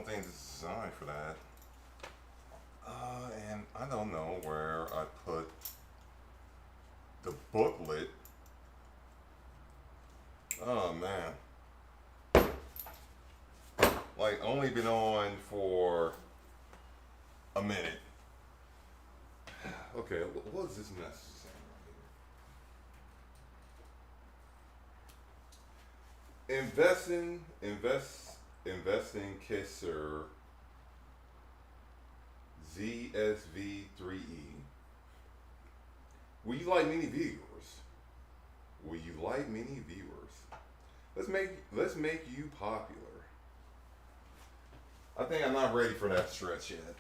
don't think it's designed for that. And I don't know where I put the booklet. Oh man. Like only been on for a minute. Okay, what is this message saying right here? Investing Kisser ZSV3E. Will you like many viewers? Will you like many viewers? Let's make you popular. I think I'm not ready for that stretch yet.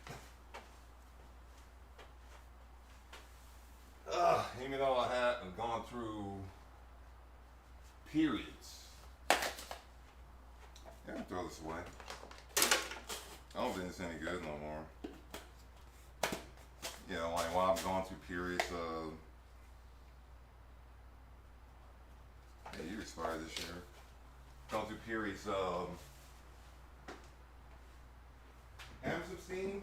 Even though I have gone through periods. Yeah, I'll throw this away. I don't think it's any good no more. You know, like while I've gone through periods of, hey, you expired this year. Gone through periods of Amsabstein.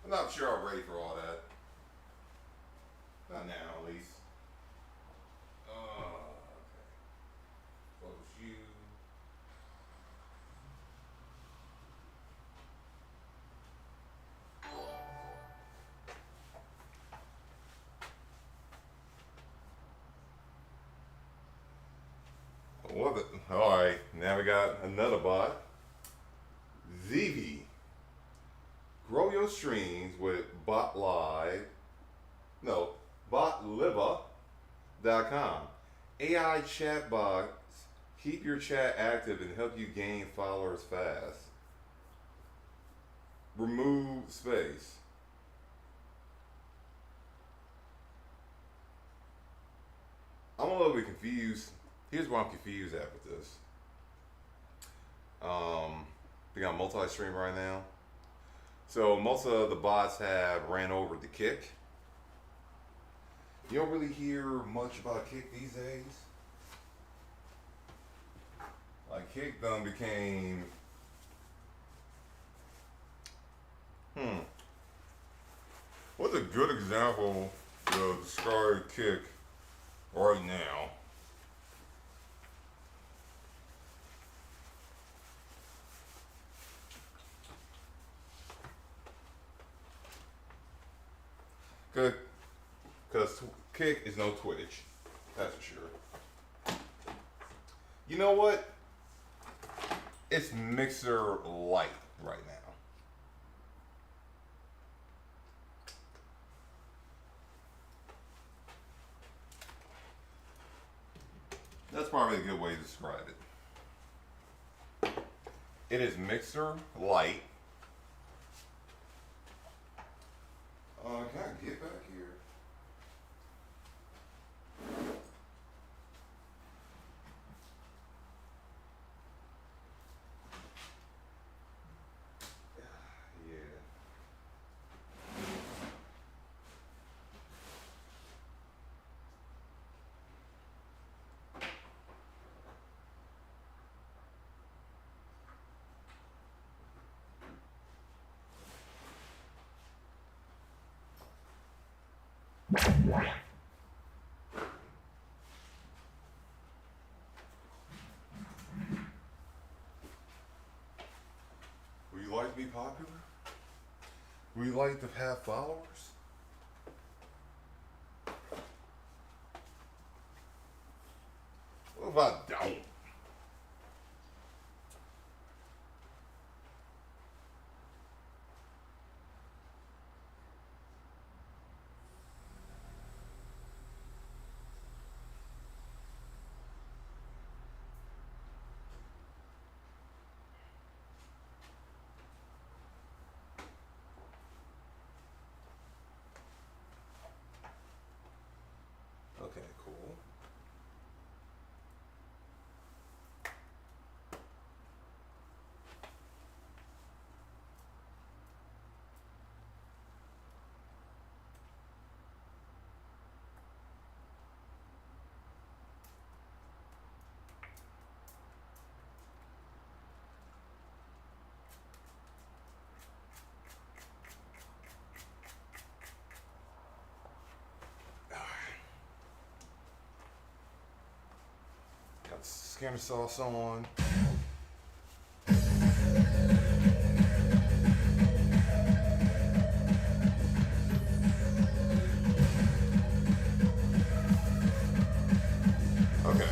I'm not sure I'm ready for all that. Not now, at least. Okay. Close you. What the, all right, now we got another bot. ZV. Grow your streams with botliva.com. AI chatbots keep your chat active and help you gain followers fast. Remove space. I'm a little bit confused. Here's why I'm confused at with this. We got multi-stream right now. So most of the bots have ran over the Kick. You don't really hear much about Kick these days. Like Kick done became what's a good example to describe Kick right now? Good, because Kick is no Twitch, that's for sure. You know what? It's Mixer Light right now. That's probably a good way to describe it. It is Mixer Light. Can I get back here? Yeah. Would you like to be popular? Would you like to have followers? What if I don't? Okay, cool. scanner sauce on. Okay.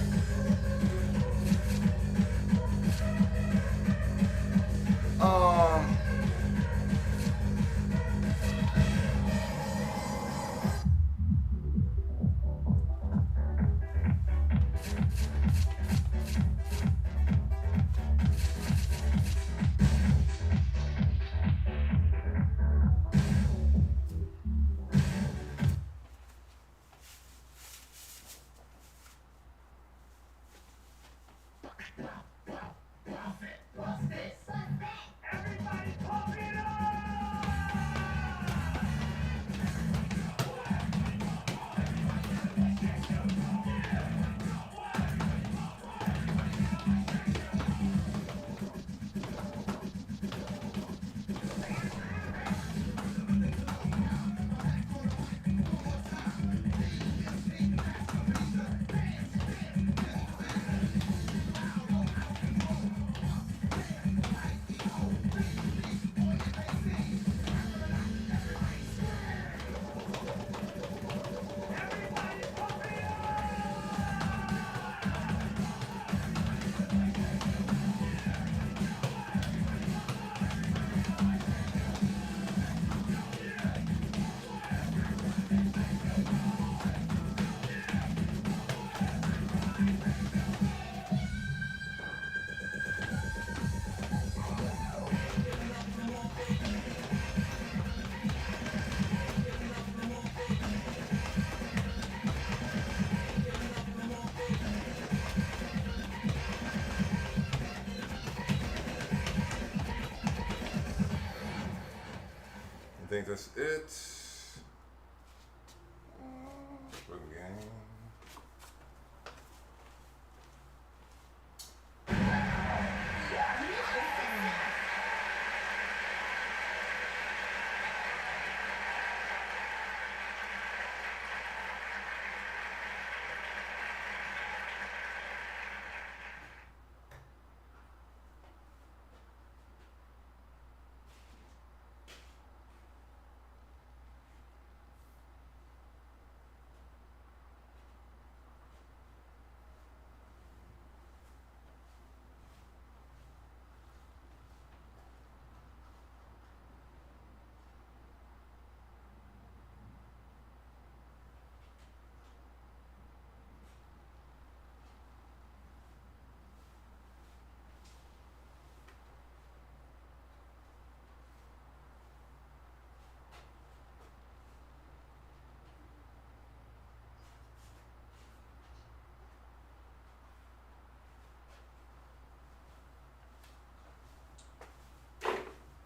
I think that's it for the game.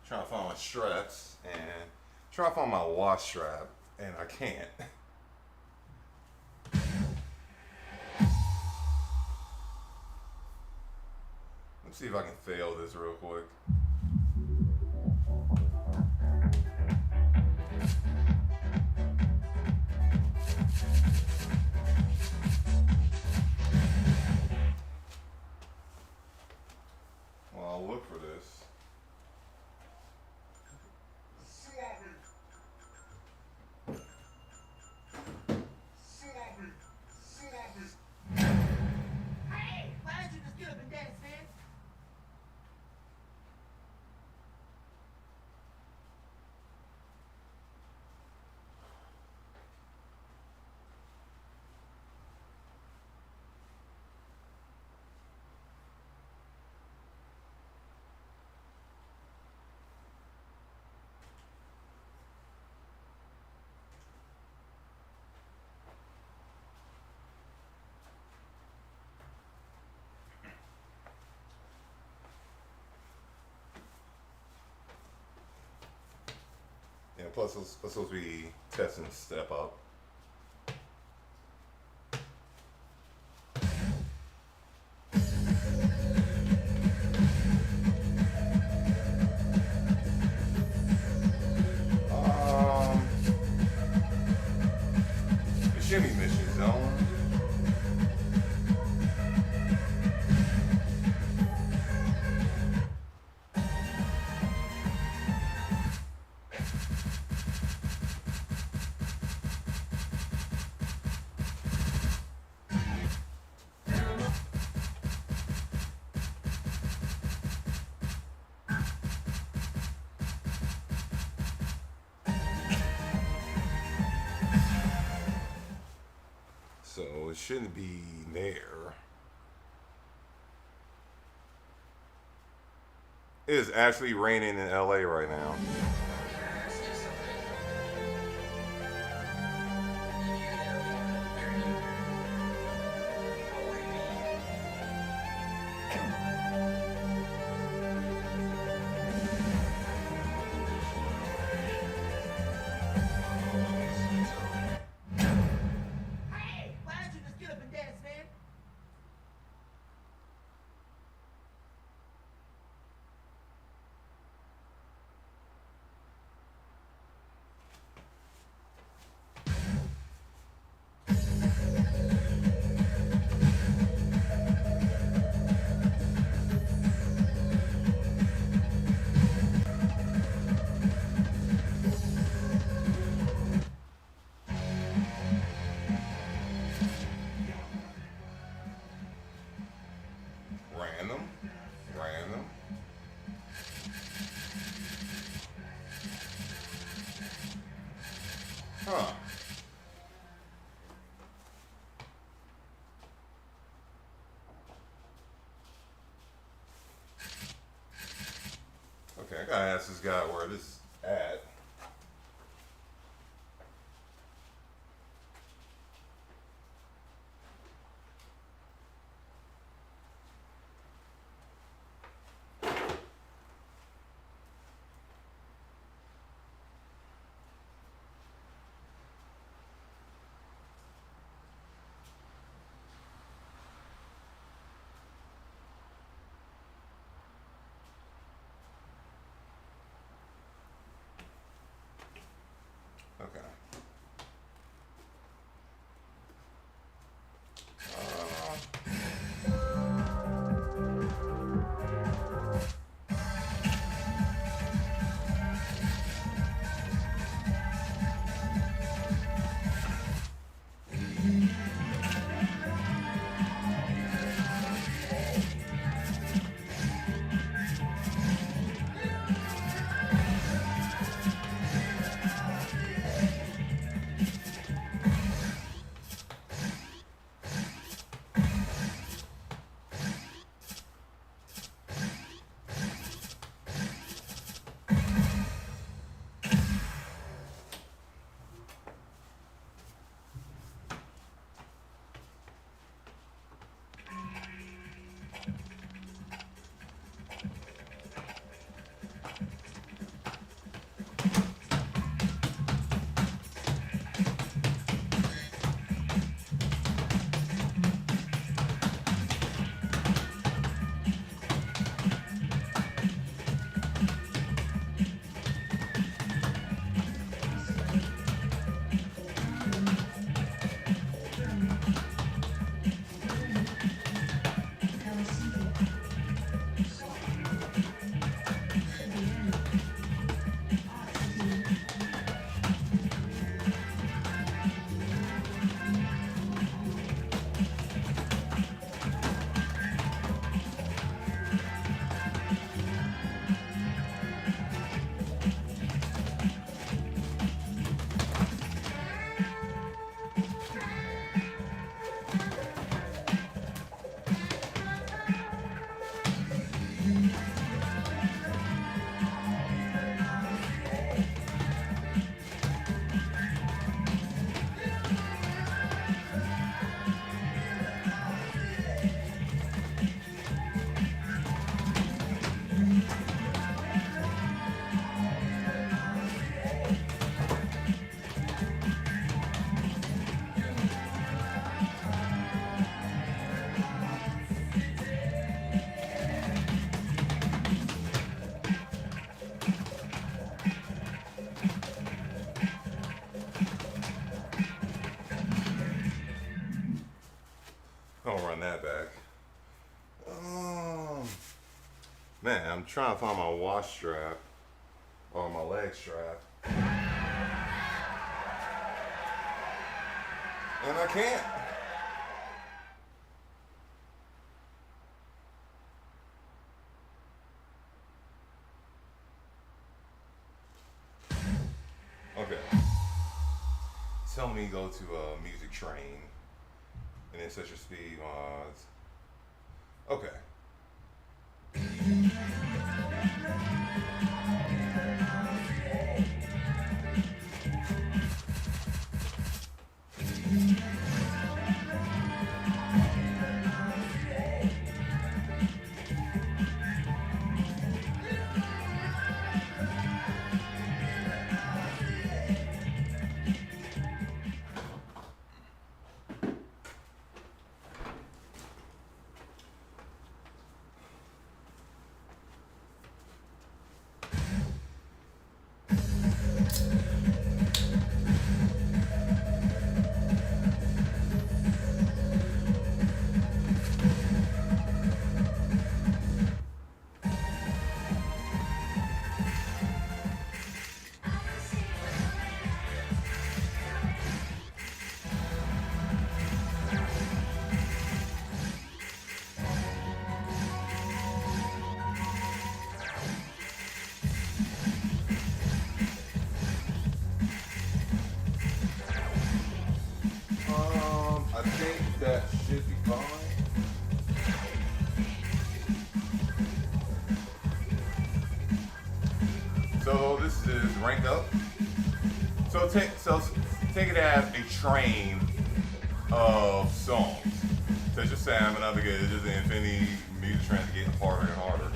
Trying to find my straps and trying to find my wash strap, and I can't. Let's see if I can fail this real quick. Well, I'll look for this. Yeah, plus it's supposed to be testing step up. The shimmy mission zone. So it shouldn't be there. It is actually raining in LA right now. Hey, why don't you just get up and dance, man? Random. Random. Huh. Okay, I gotta ask this guy where this is at. Okay. I'll run that back. Um, Man, I'm trying to find my wash strap or my leg strap, and I can't. Okay. Tell me go to a music train. and then set your speed mods. Okay. I think that should be fine. So this is rank up. So take it as a train of songs. Touch your stamina because it's just the infinity music trend to get harder and harder.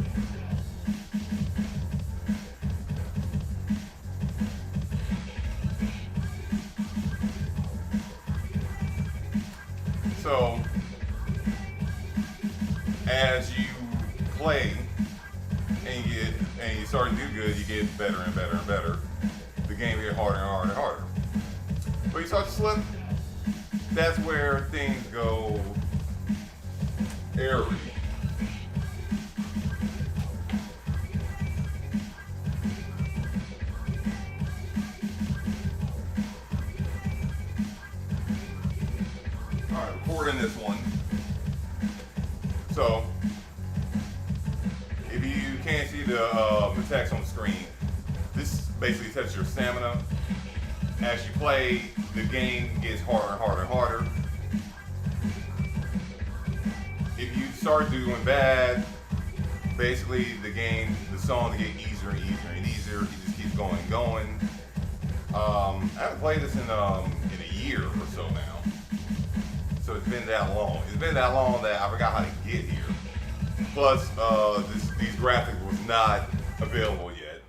So as you play and you start to do good, you get better and better and better. The game gets harder and harder and harder. But you start to slip, that's where things go airy. Alright, recording this one. So, if you can't see the text on the screen, this basically tests your stamina. As you play, the game gets harder and harder and harder. If you start doing bad, basically the song gets easier and easier and easier. It just keeps going and going. I haven't played this in a year or so now. So it's been that long. It's been that long that I forgot how to get here. Plus, these graphics was not available yet.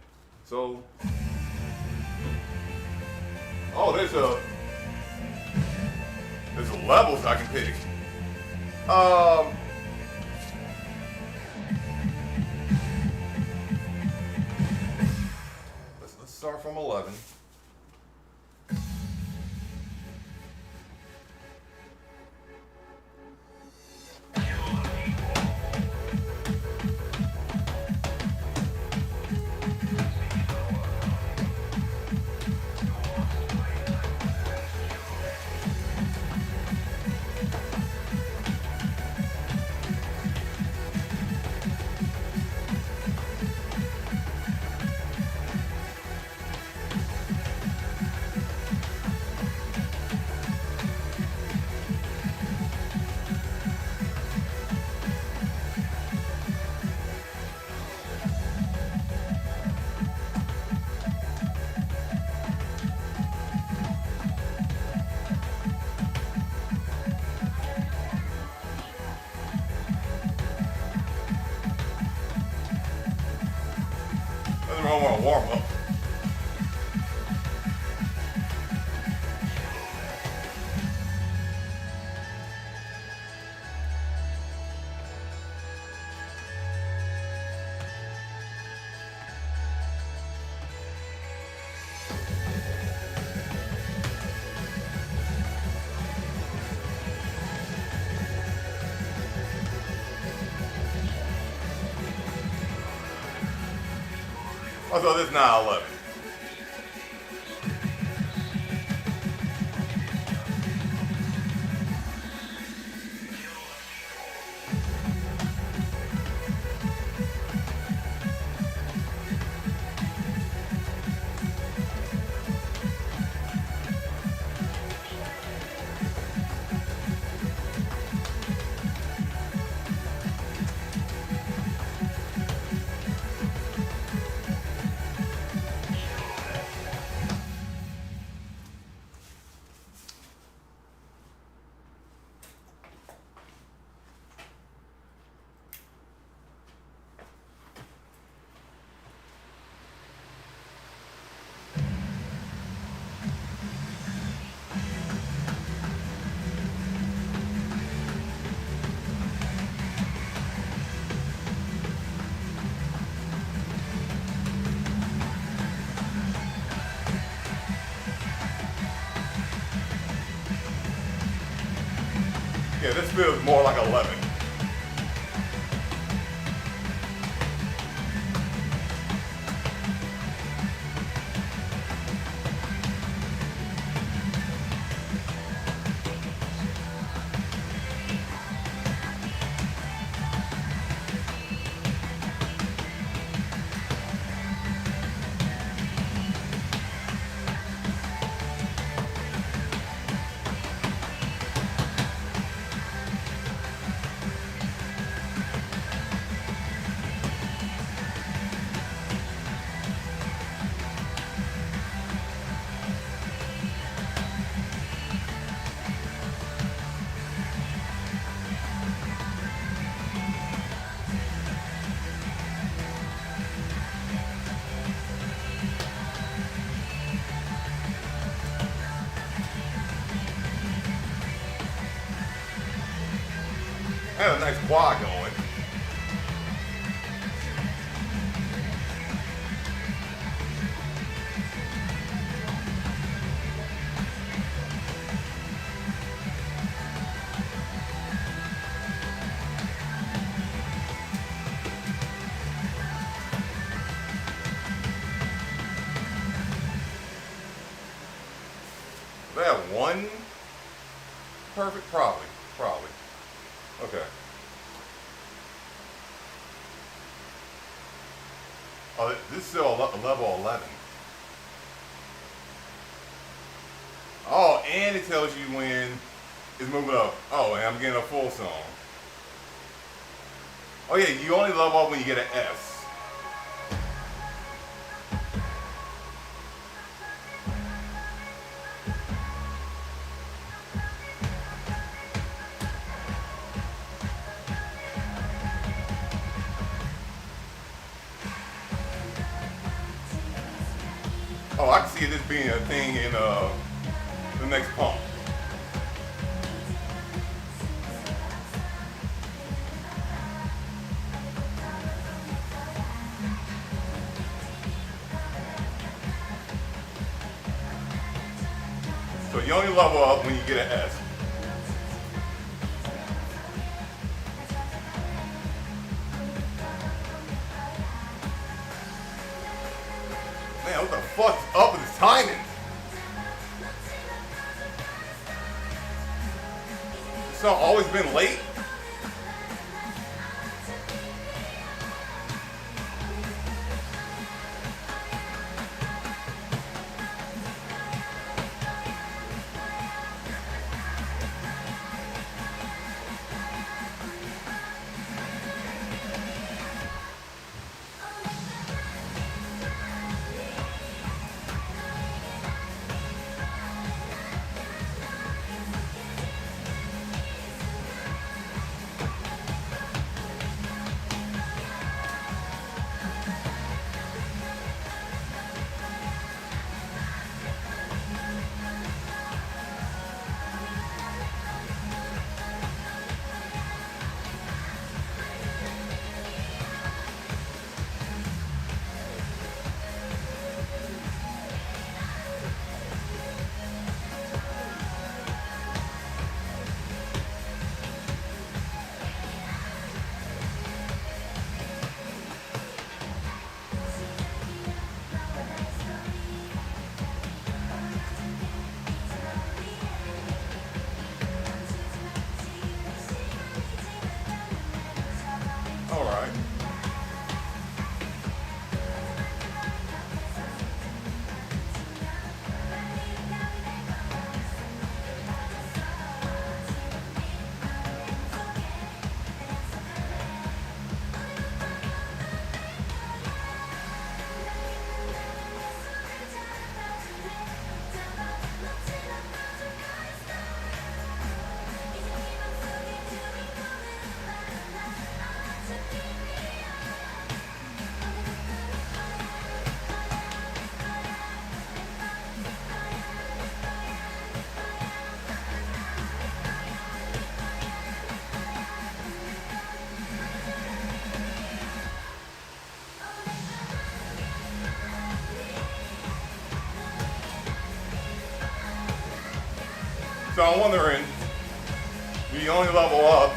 So, oh, there's levels I can pick. Let's start from 11. Nothing wrong with a warm up. Also, this is 9/11. Yeah, this feels more like 11. I had a nice quad going. Did I have one perfect? Probably. Okay. Oh, this is still a level 11. Oh, and it tells you when it's moving up. Oh, and I'm getting a full song. Oh yeah, you only level up when you get an S. Oh, I can see this being a thing in the next pump. So you only level up when you get an S. Man, what the fuck's up with this timing? This song always been late? All right. So I'm wondering, You only level up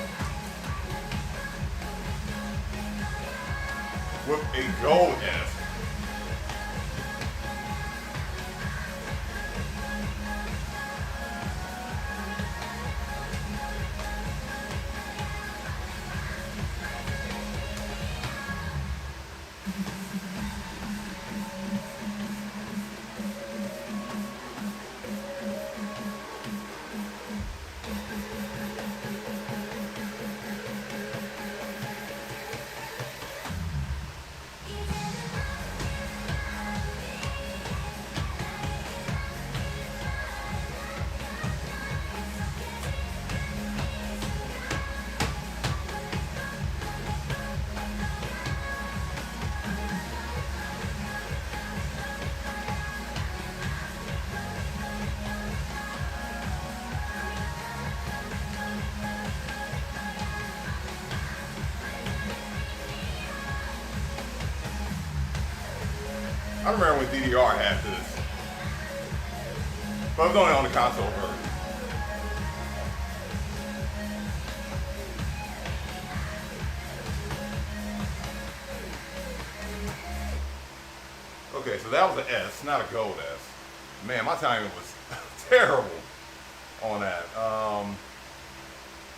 with a gold S. I remember when DDR had this, but it was only on the console version. Okay, so that was an S, not a gold S. Man, my timing was terrible on that.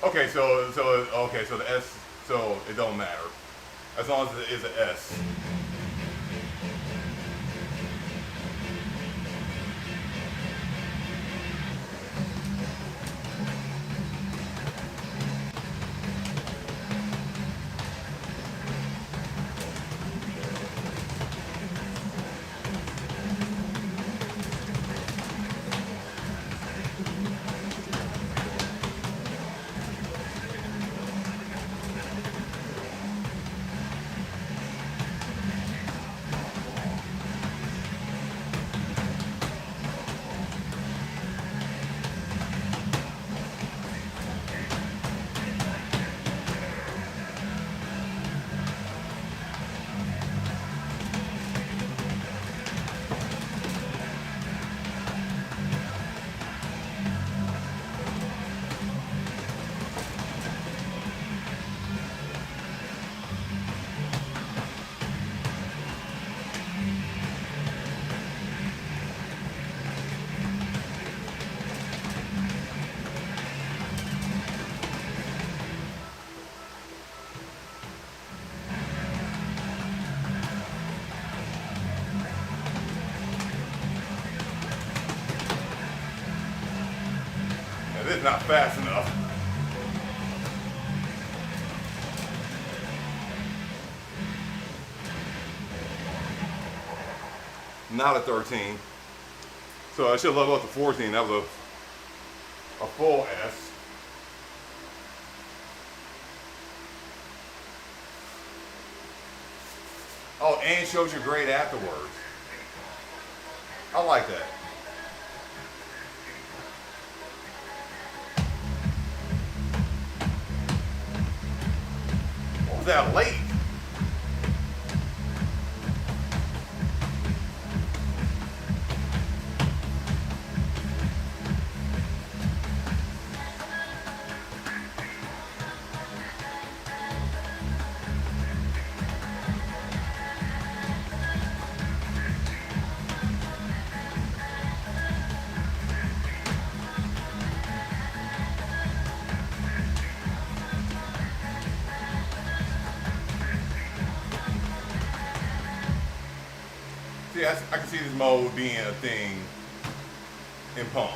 Okay, so the S, so it don't matter as long as it is an S. This is not fast enough. Not a 13. So I should level up to 14. That was a full S. Oh, and it shows your grade afterwards. I like that. What was that late? See, I can see this mode being a thing in Pump.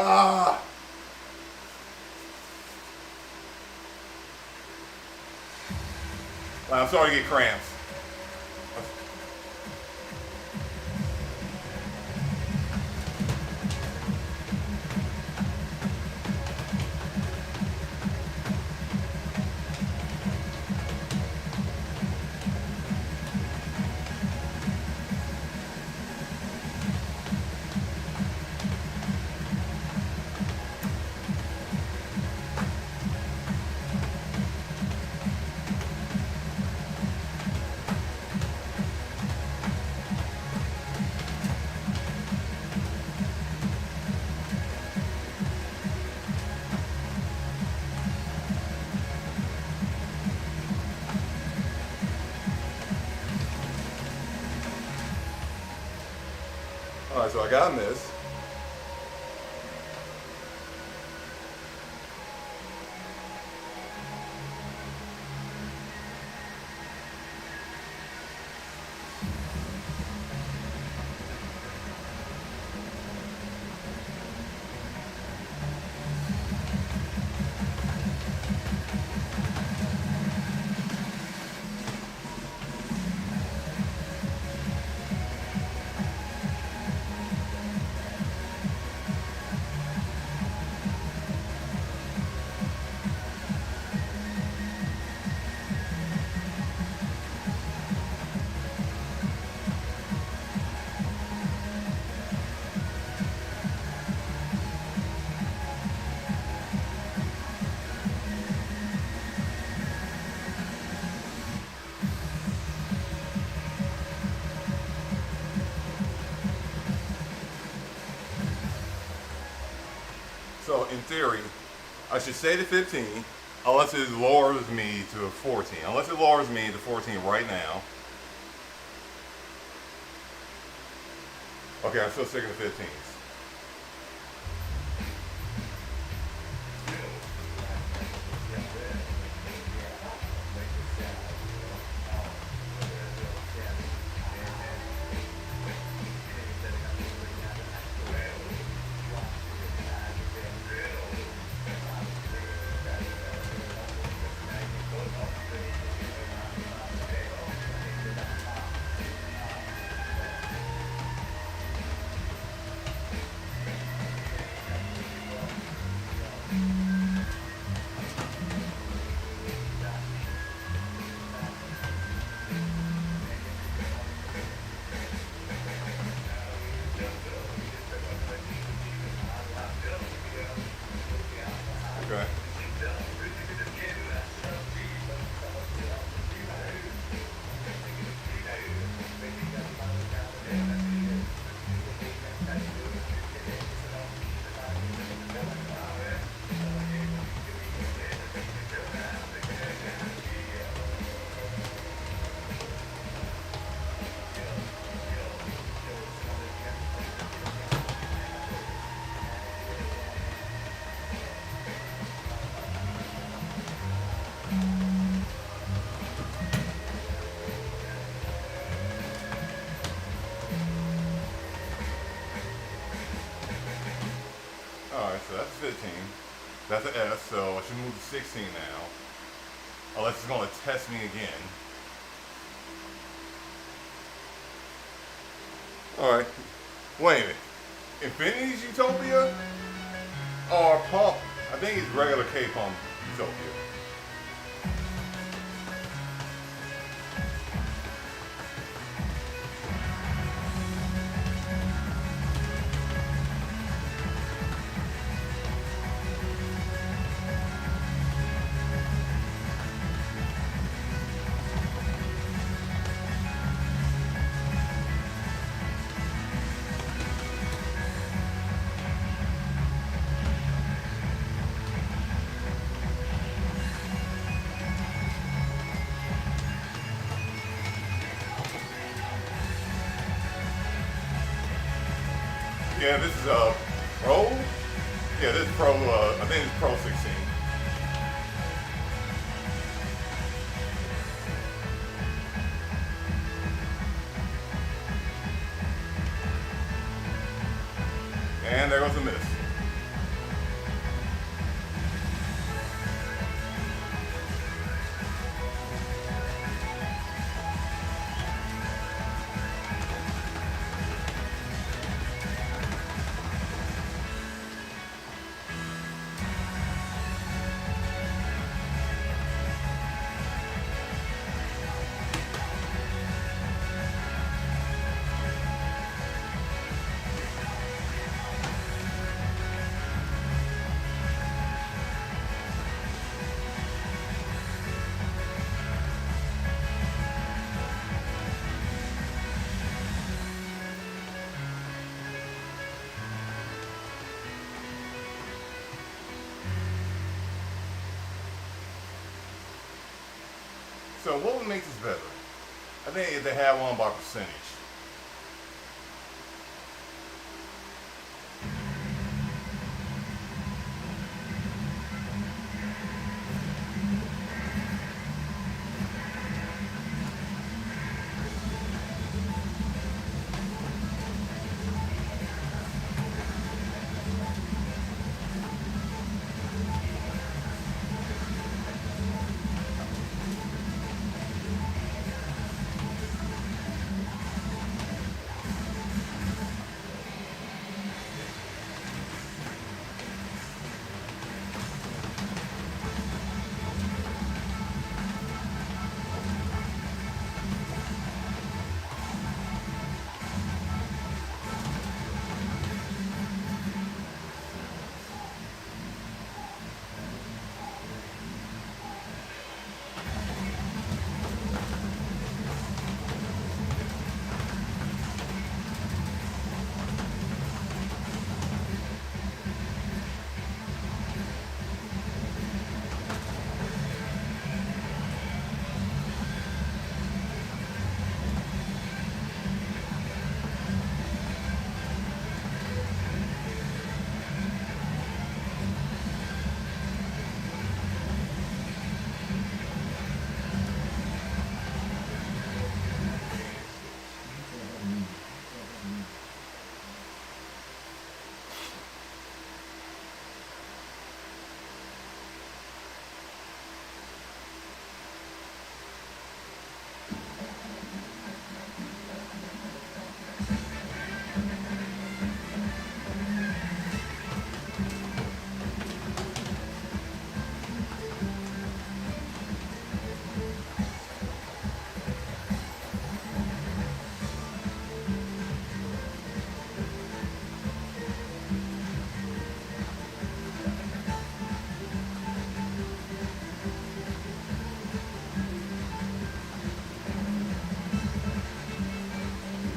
Ah! I'm starting to get cramps. Alright, so I got this. So in theory, I should stay to 15 unless it lowers me to 14. Unless it lowers me to 14 right now. Okay, I'm still sticking to 15s. Okay. Alright, so that's 15. That's an S, so I should move to 16 now. Unless it's going to test me again. Alright. Wait a minute. Infinity's Utopia? Or Pump? I think it's regular K-Pump Utopia. Yeah, this is Pro. Yeah, this is Pro. I think it's Pro 16. And there goes the miss. So what would make this better? I think if they had one by percentage.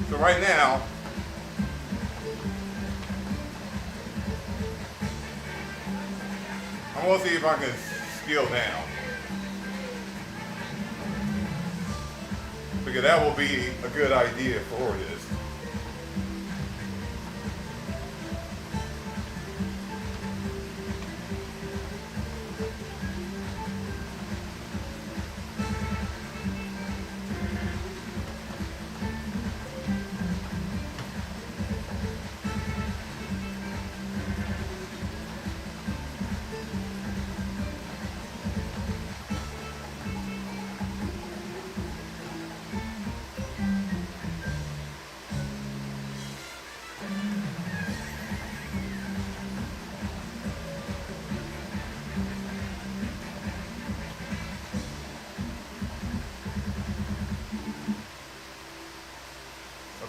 So right now, I'm gonna see if I can scale down. Because that will be a good idea for this.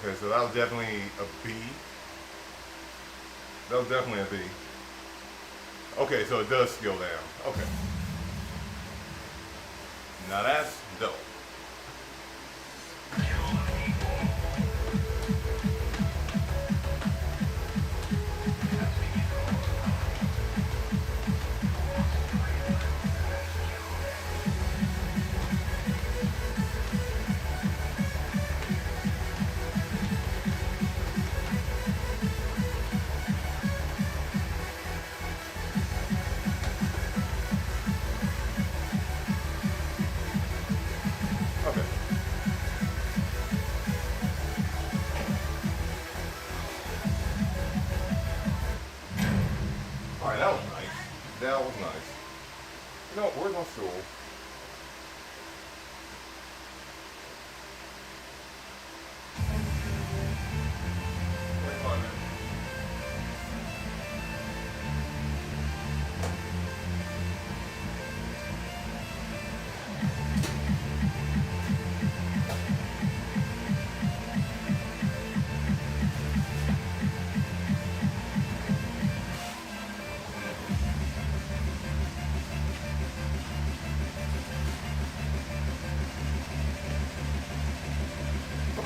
Okay, so that was definitely a B. That was definitely a B. Okay, so it does scale down. Okay. Now that's dope. Okay. All right, that was nice. That was nice. You know, where's my stool? Where's my minute?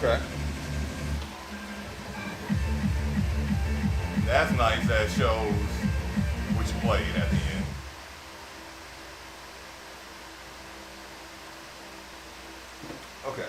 Okay. That's nice. That shows which played at the end. Okay.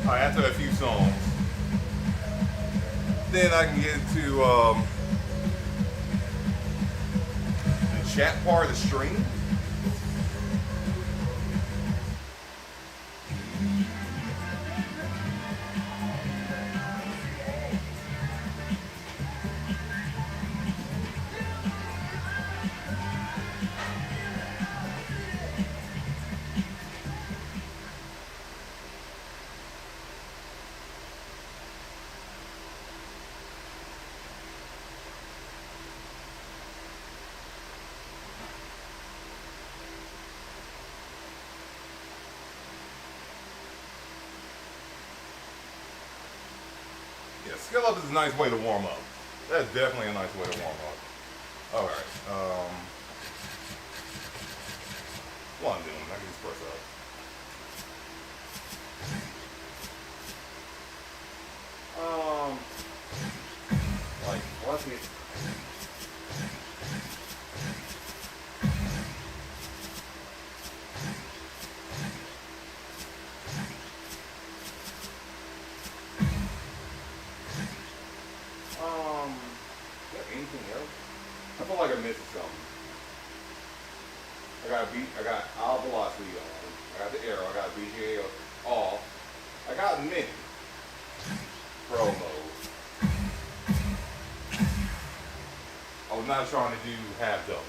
All right, after a few songs, then I can get to the chat part of the stream. Yeah, skill up is a nice way to warm up. That's definitely a nice way to warm up. All right. What I'm doing, I can just press up. Like, what's it? Is there anything else? I feel like I'm missing something. I got all velocity on. I got the arrow. I got BGA off. I got mini pro mode. I was not trying to do half doubles.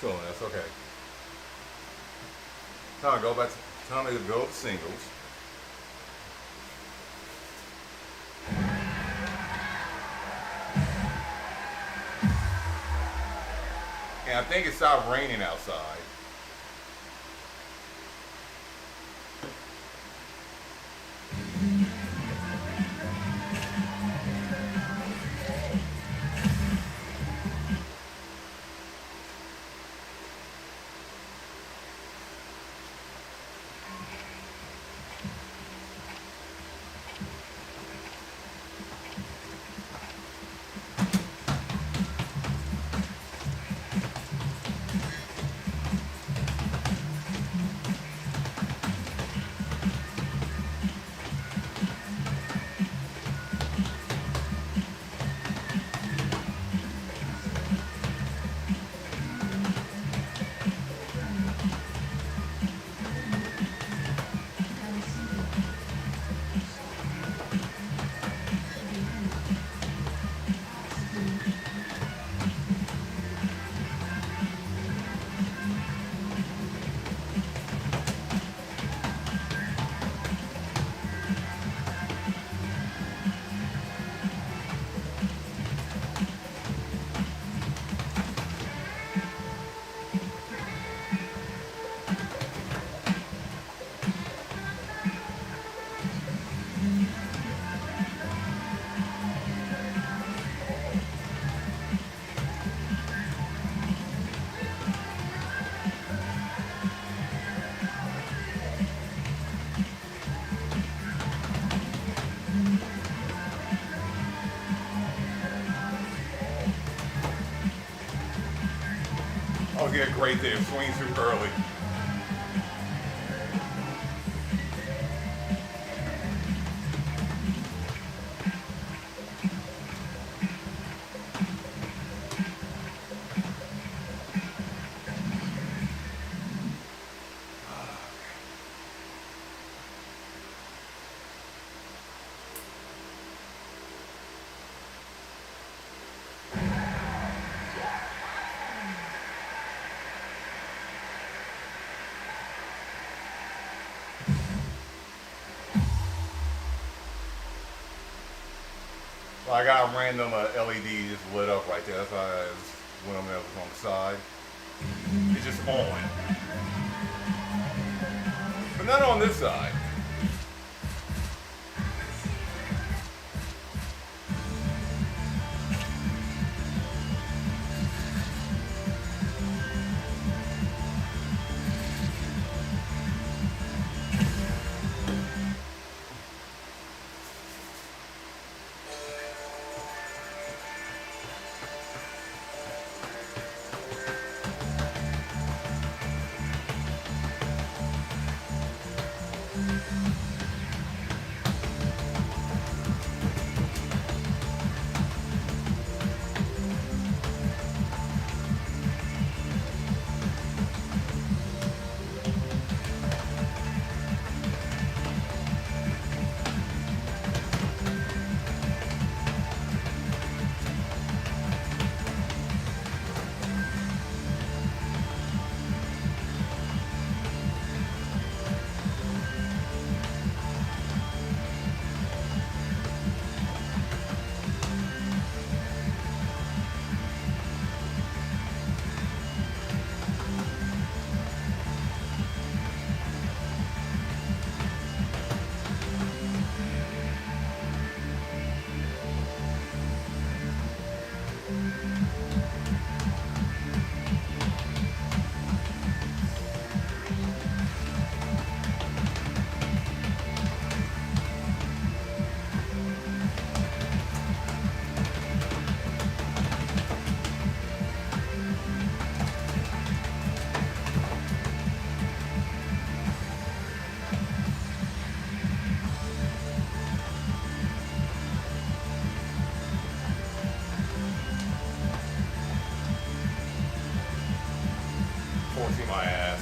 So that's okay. Time to go back. Time to go to singles. And I think it stopped raining outside. Oh, yeah, great there. Swing too early. Well, I got a random LED just lit up right there. That's why I went over there, was on the side. It's just on. But not on this side. Forcing my ass.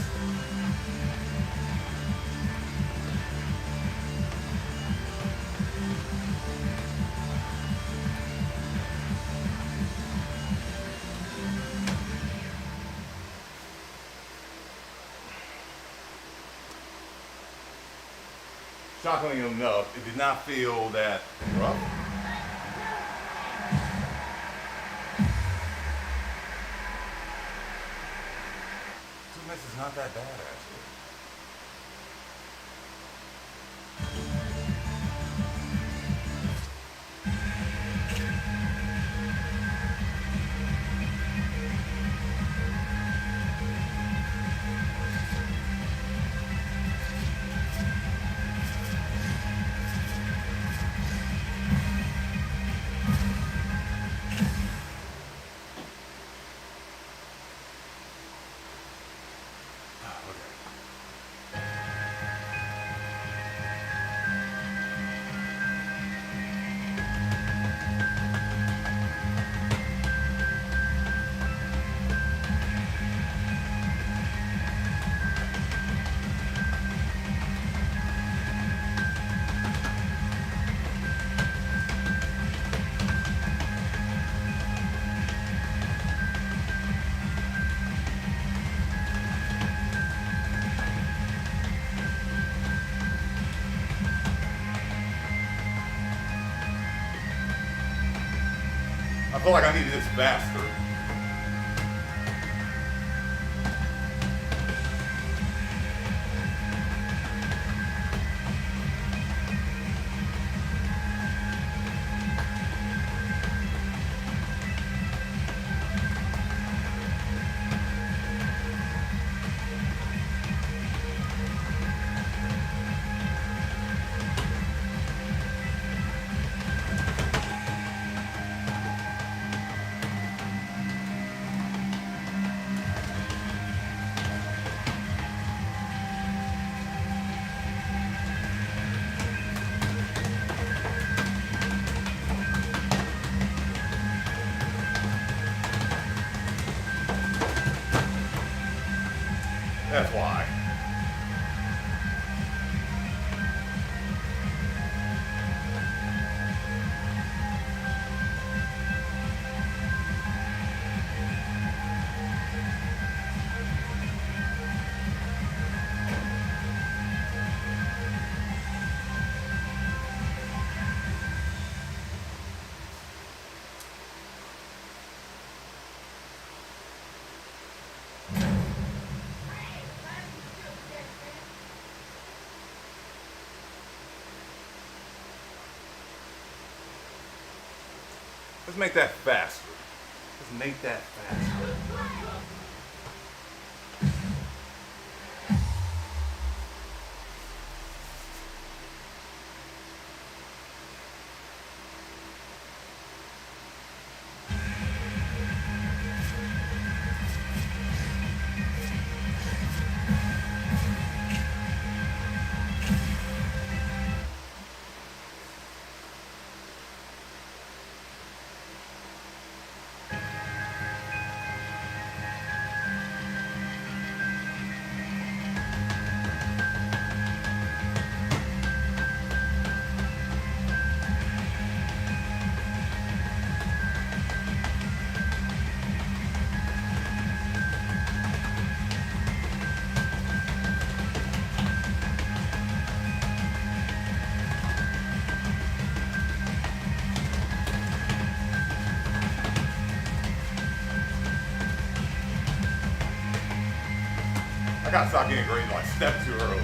Shockingly enough, it did not feel that rough. This is not that bad, actually. I feel like I needed this faster. That's why. Let's make that faster. Let's make that faster. I gotta stop getting great like step too early.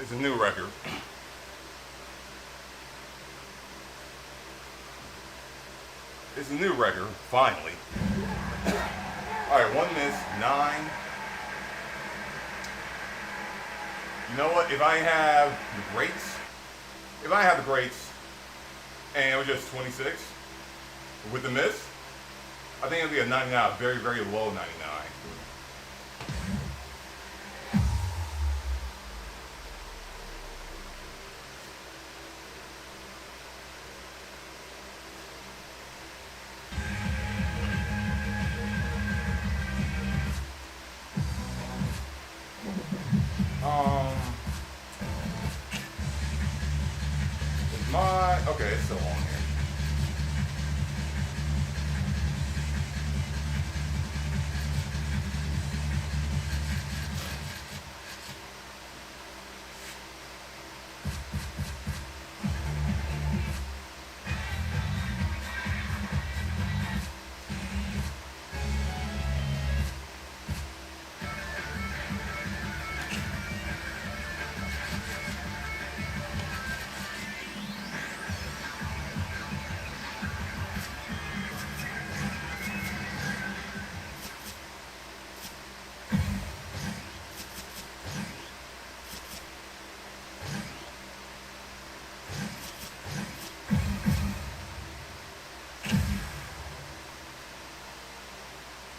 It's a new record. It's a new record, finally. Alright, one miss, 9. You know what? If I have the greats, and it was just 26 with the miss, I think it'll be a 99, very, very low 99. Okay, it's still on here.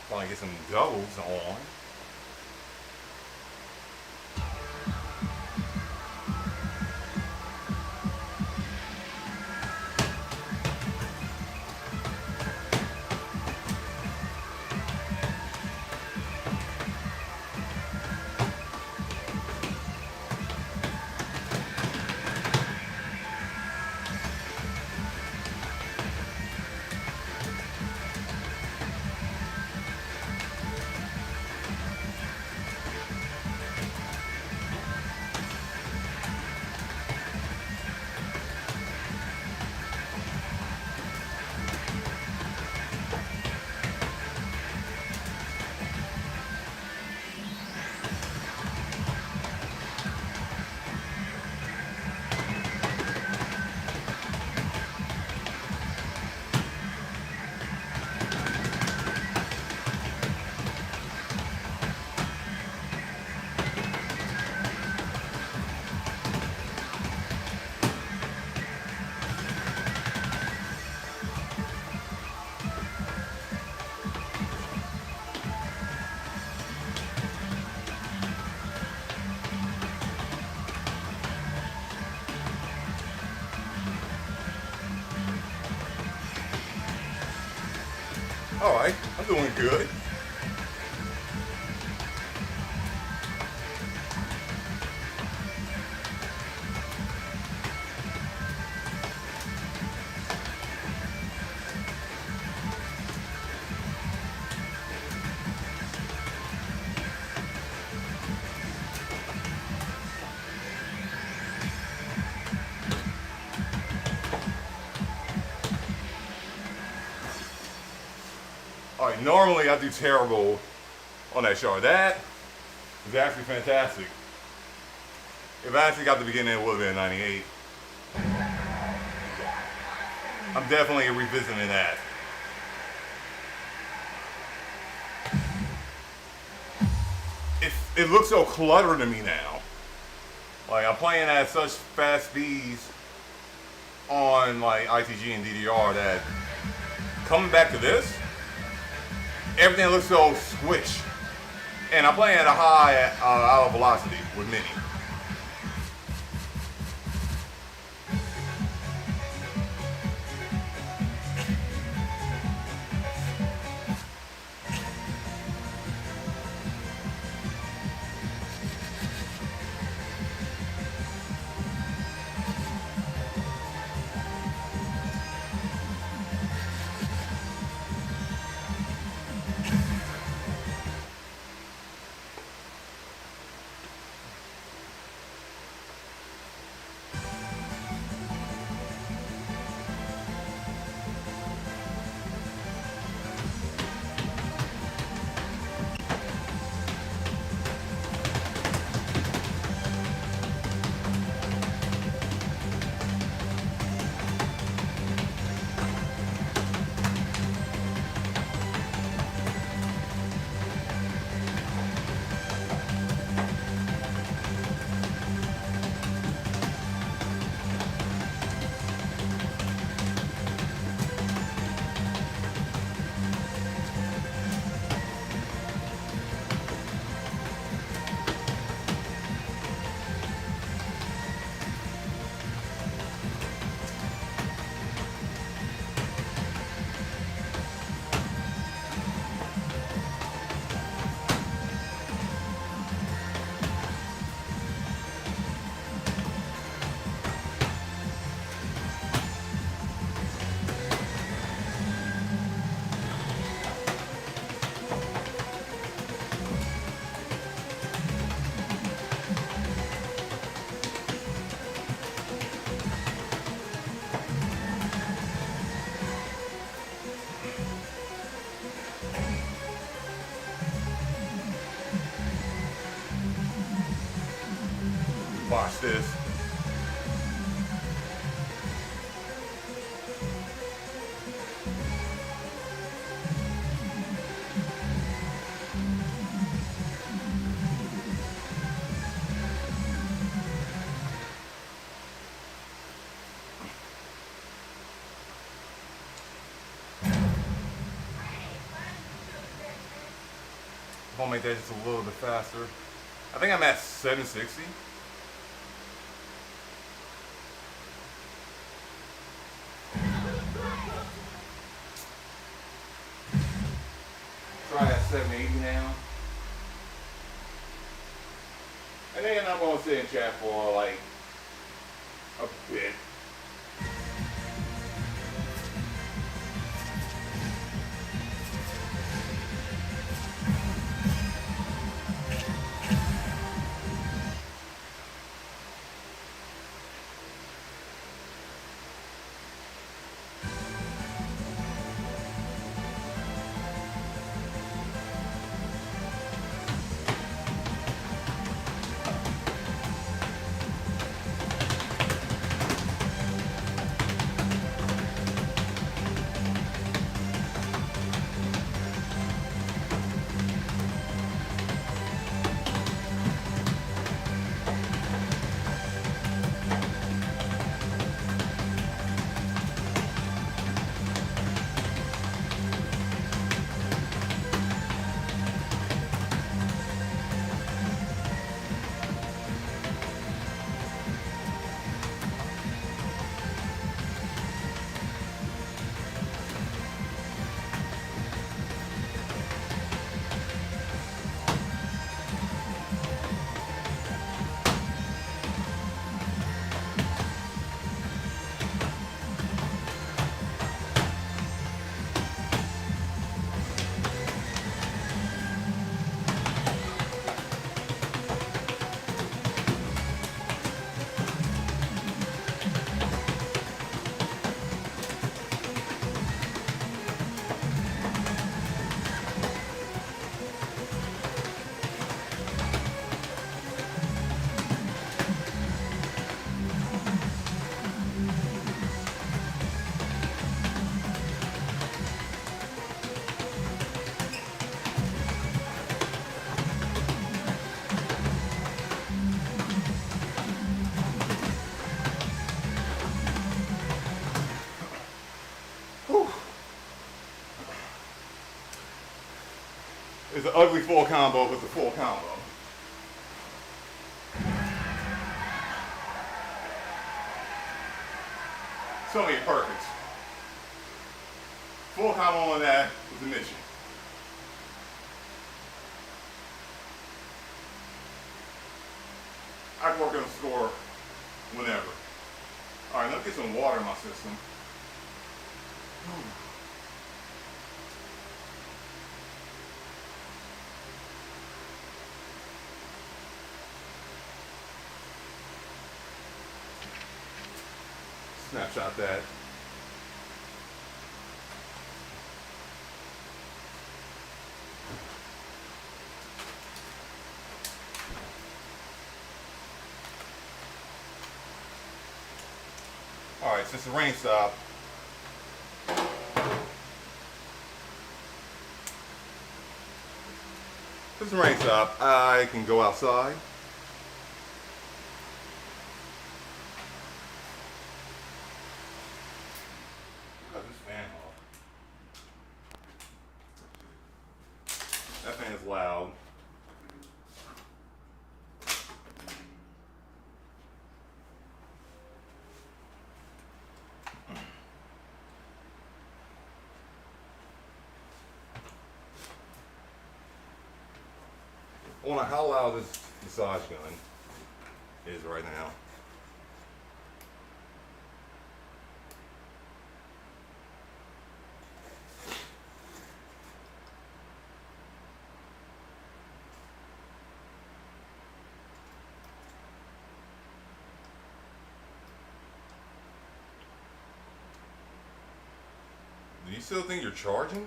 Probably get some doubles on. All right, I'm doing good. All right, normally I do terrible on that chart. That is actually fantastic. If I actually got the beginning, it would have been 98. I'm definitely revisiting that. It looks so cluttered to me now. Like I'm playing at such fast speeds on like ITG and DDR that coming back to this, everything looks so squish. And I'm playing at a high out of velocity with Mini. Watch this. I'll make that just a little bit faster. I think I'm at 760. Try at 780 now. And then I'm gonna sit in chat for like a bit. It's an ugly full combo, but it's a full combo. So many perfects. Full combo on that was the mission. I can work on the score whenever. Alright, let me get some water in my system. Snapshot that. Alright, since the rain stopped, I can go outside. Cut this fan off. That fan is loud. I wonder how loud this massage gun is right now. Do you still think you're charging?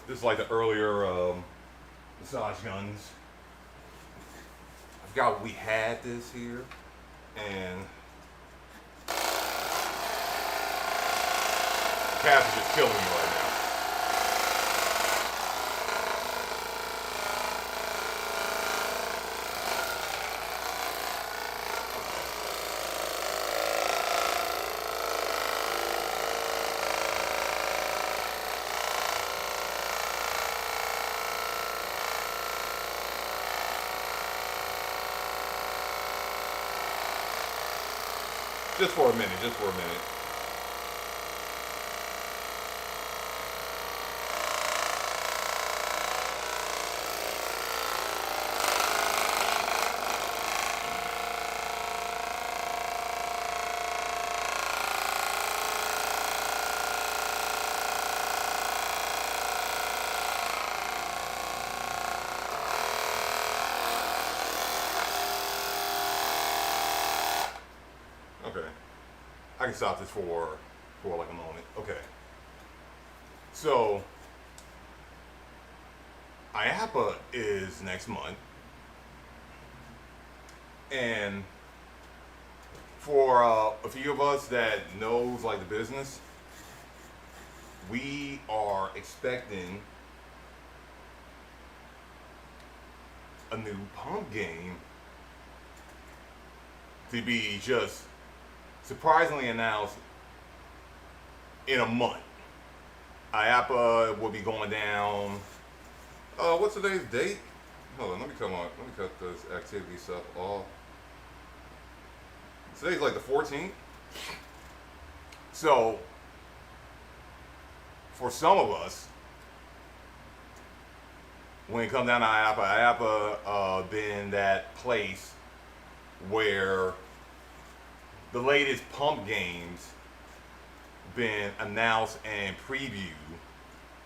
This is like the earlier massage guns. I forgot we had this here, and the cats are just killing me right now. Just for a minute, just for a minute. Okay. I can stop this for like a moment. Okay. So IAPA is next month. And for a few of us that knows like the business, we are expecting a new pump game to be just surprisingly announced in a month. IAPA will be going down. What's today's date? Hold on, let me cut this activity stuff off. Today's like the 14th. So for some of us, when it comes down to IAPA been that place where the latest pump games been announced and previewed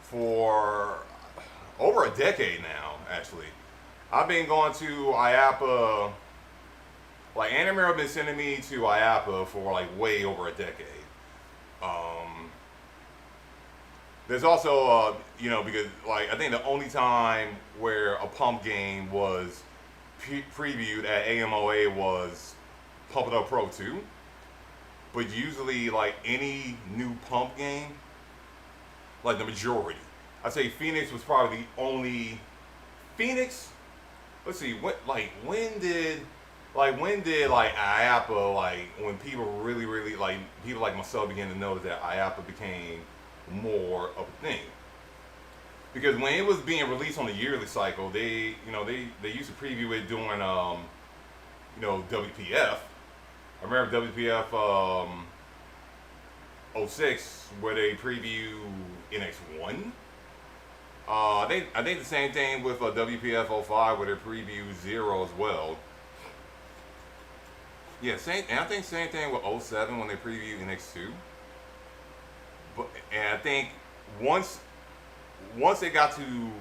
for over a decade now, actually. I've been going to IAPA, like Andamiro been sending me to IAPA for like way over a decade. There's also, because like I think the only time where a pump game was previewed at AMOA was Pump It Up Pro 2. But usually, like any new pump game, like the majority, I'd say Phoenix was probably the only. Phoenix let's see, when did IAPA, like when people really like people like myself began to notice that IAPA became more of a thing. Because when it was being released on the yearly cycle, they used to preview it during WPF. I remember WPF '06 where they preview NX1. I think the same thing with WPF '05 where they preview Zero as well. Yeah, same. And I think same thing with '07 when they preview NX2. And I think once they got to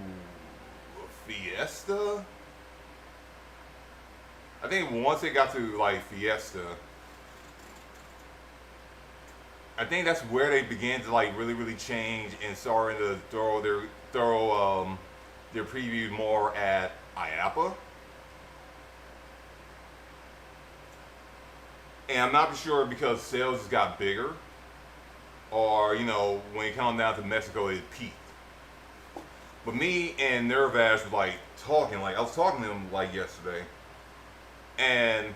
Fiesta, I think once they got to like Fiesta, I think that's where they began to like really change and starting to throw their preview more at IAPA. And I'm not sure because sales just got bigger, or when it comes down to Mexico, it peaked. But me and Nervash was like talking, like I was talking to him like yesterday, and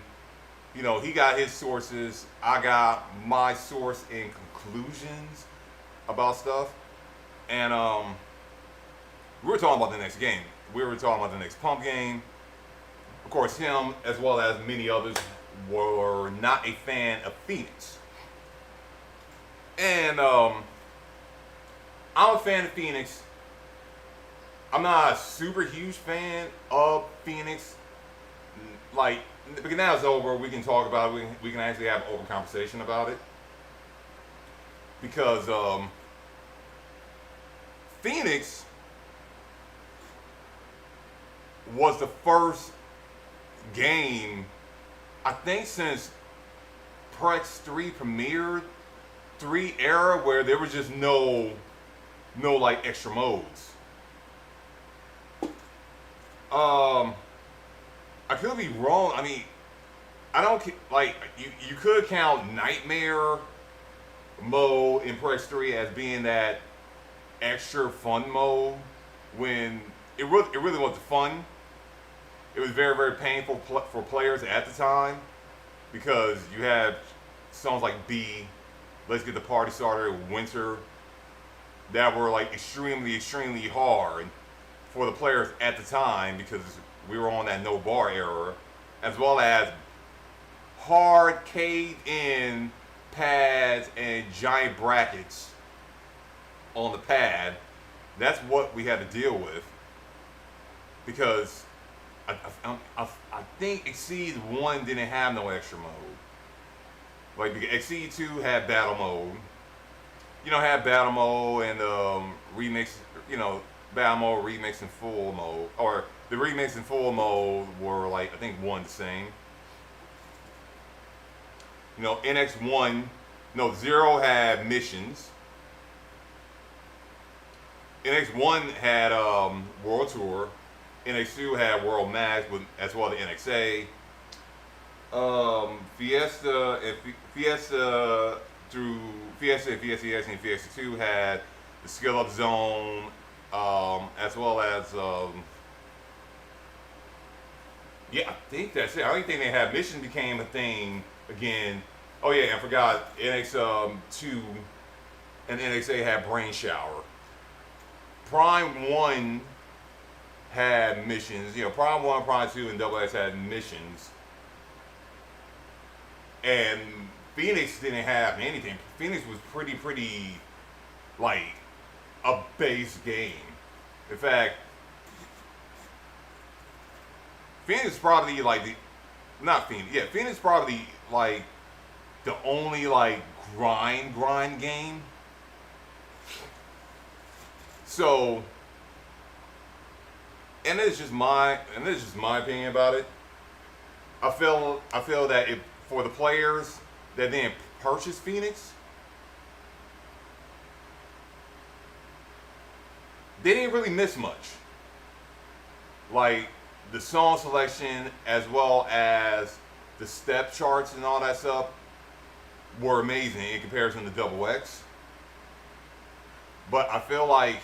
he got his sources, I got my source and conclusions about stuff, and we were talking about the next game. We were talking about the next Pump game. Of course, him as well as many others were not a fan of Phoenix, and I'm a fan of Phoenix. I'm not a super huge fan of Phoenix. Like, because now it's over, we can talk about it. We can actually have an open conversation about it. Because Phoenix was the first game, I think, since Prex 3 premiered, 3 era, where there was just no like extra modes. I could be wrong. I mean, I don't like you could count Nightmare mode in Prex 3 as being that extra fun mode when it really wasn't fun. It was very painful for players at the time because you had songs like B, Let's Get the Party Started, Winter, that were like extremely hard for the players at the time because we were on that no bar era, as well as hard caved in pads and giant brackets on the pad. That's what we had to deal with because I think Exceed 1 didn't have no extra mode. Like Exceed 2 had battle mode. Had battle mode and remix, battle mode, remix, and full mode. Or the remix and full mode were like, I think, one the same. NX1, Zero had missions. NX1 had World Tour. NX2 had World Max, as well as the NXA. Fiesta through Fiesta and Fiesta 2 had the Skill Up Zone, as well as I think that's it. I don't think they had Mission became a thing again. Oh yeah, I forgot NX2 and NXA had Brain Shower. Prime 1 had missions. Prime 1, Prime 2, and Double X had missions. And Phoenix didn't have anything. Phoenix was pretty like a base game. In fact, Phoenix is probably like Phoenix is probably like the only like grind game. So, and this is just my opinion about it. I feel that for the players that didn't purchase Phoenix, they didn't really miss much. Like the song selection as well as the step charts and all that stuff were amazing in comparison to Double X. But I feel like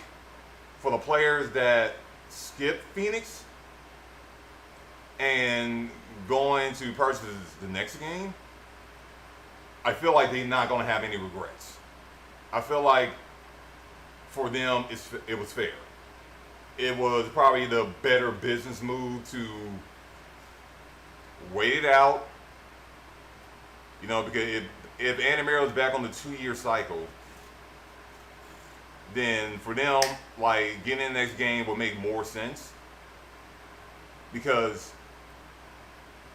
for the players that skipped Phoenix, and going to purchase the next game, I feel like they're not going to have any regrets. I feel like for them, it was fair. It was probably the better business move to wait it out. You know, because if Andamiro is back on the 2-year cycle, then for them, like, getting in the next game will make more sense. Because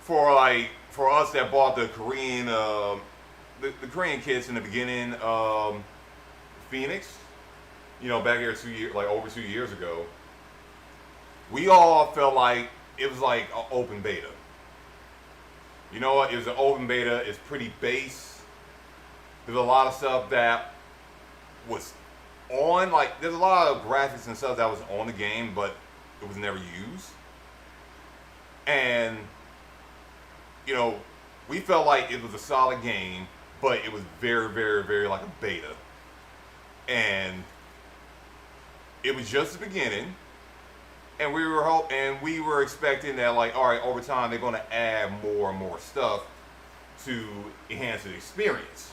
for us that bought the Korean the Korean kids in the beginning, Phoenix, you know, back here over 2 years ago, we all felt like it was like an open beta. You know what? It was an open beta. It's pretty base. There's a lot of stuff that was on, like, there's a lot of graphics and stuff that was on the game, but it was never used. And, you know, we felt like it was a solid game, but it was very, very, very like a beta. And it was just the beginning. And we were expecting that, like, all right, over time they're going to add more and more stuff to enhance the experience.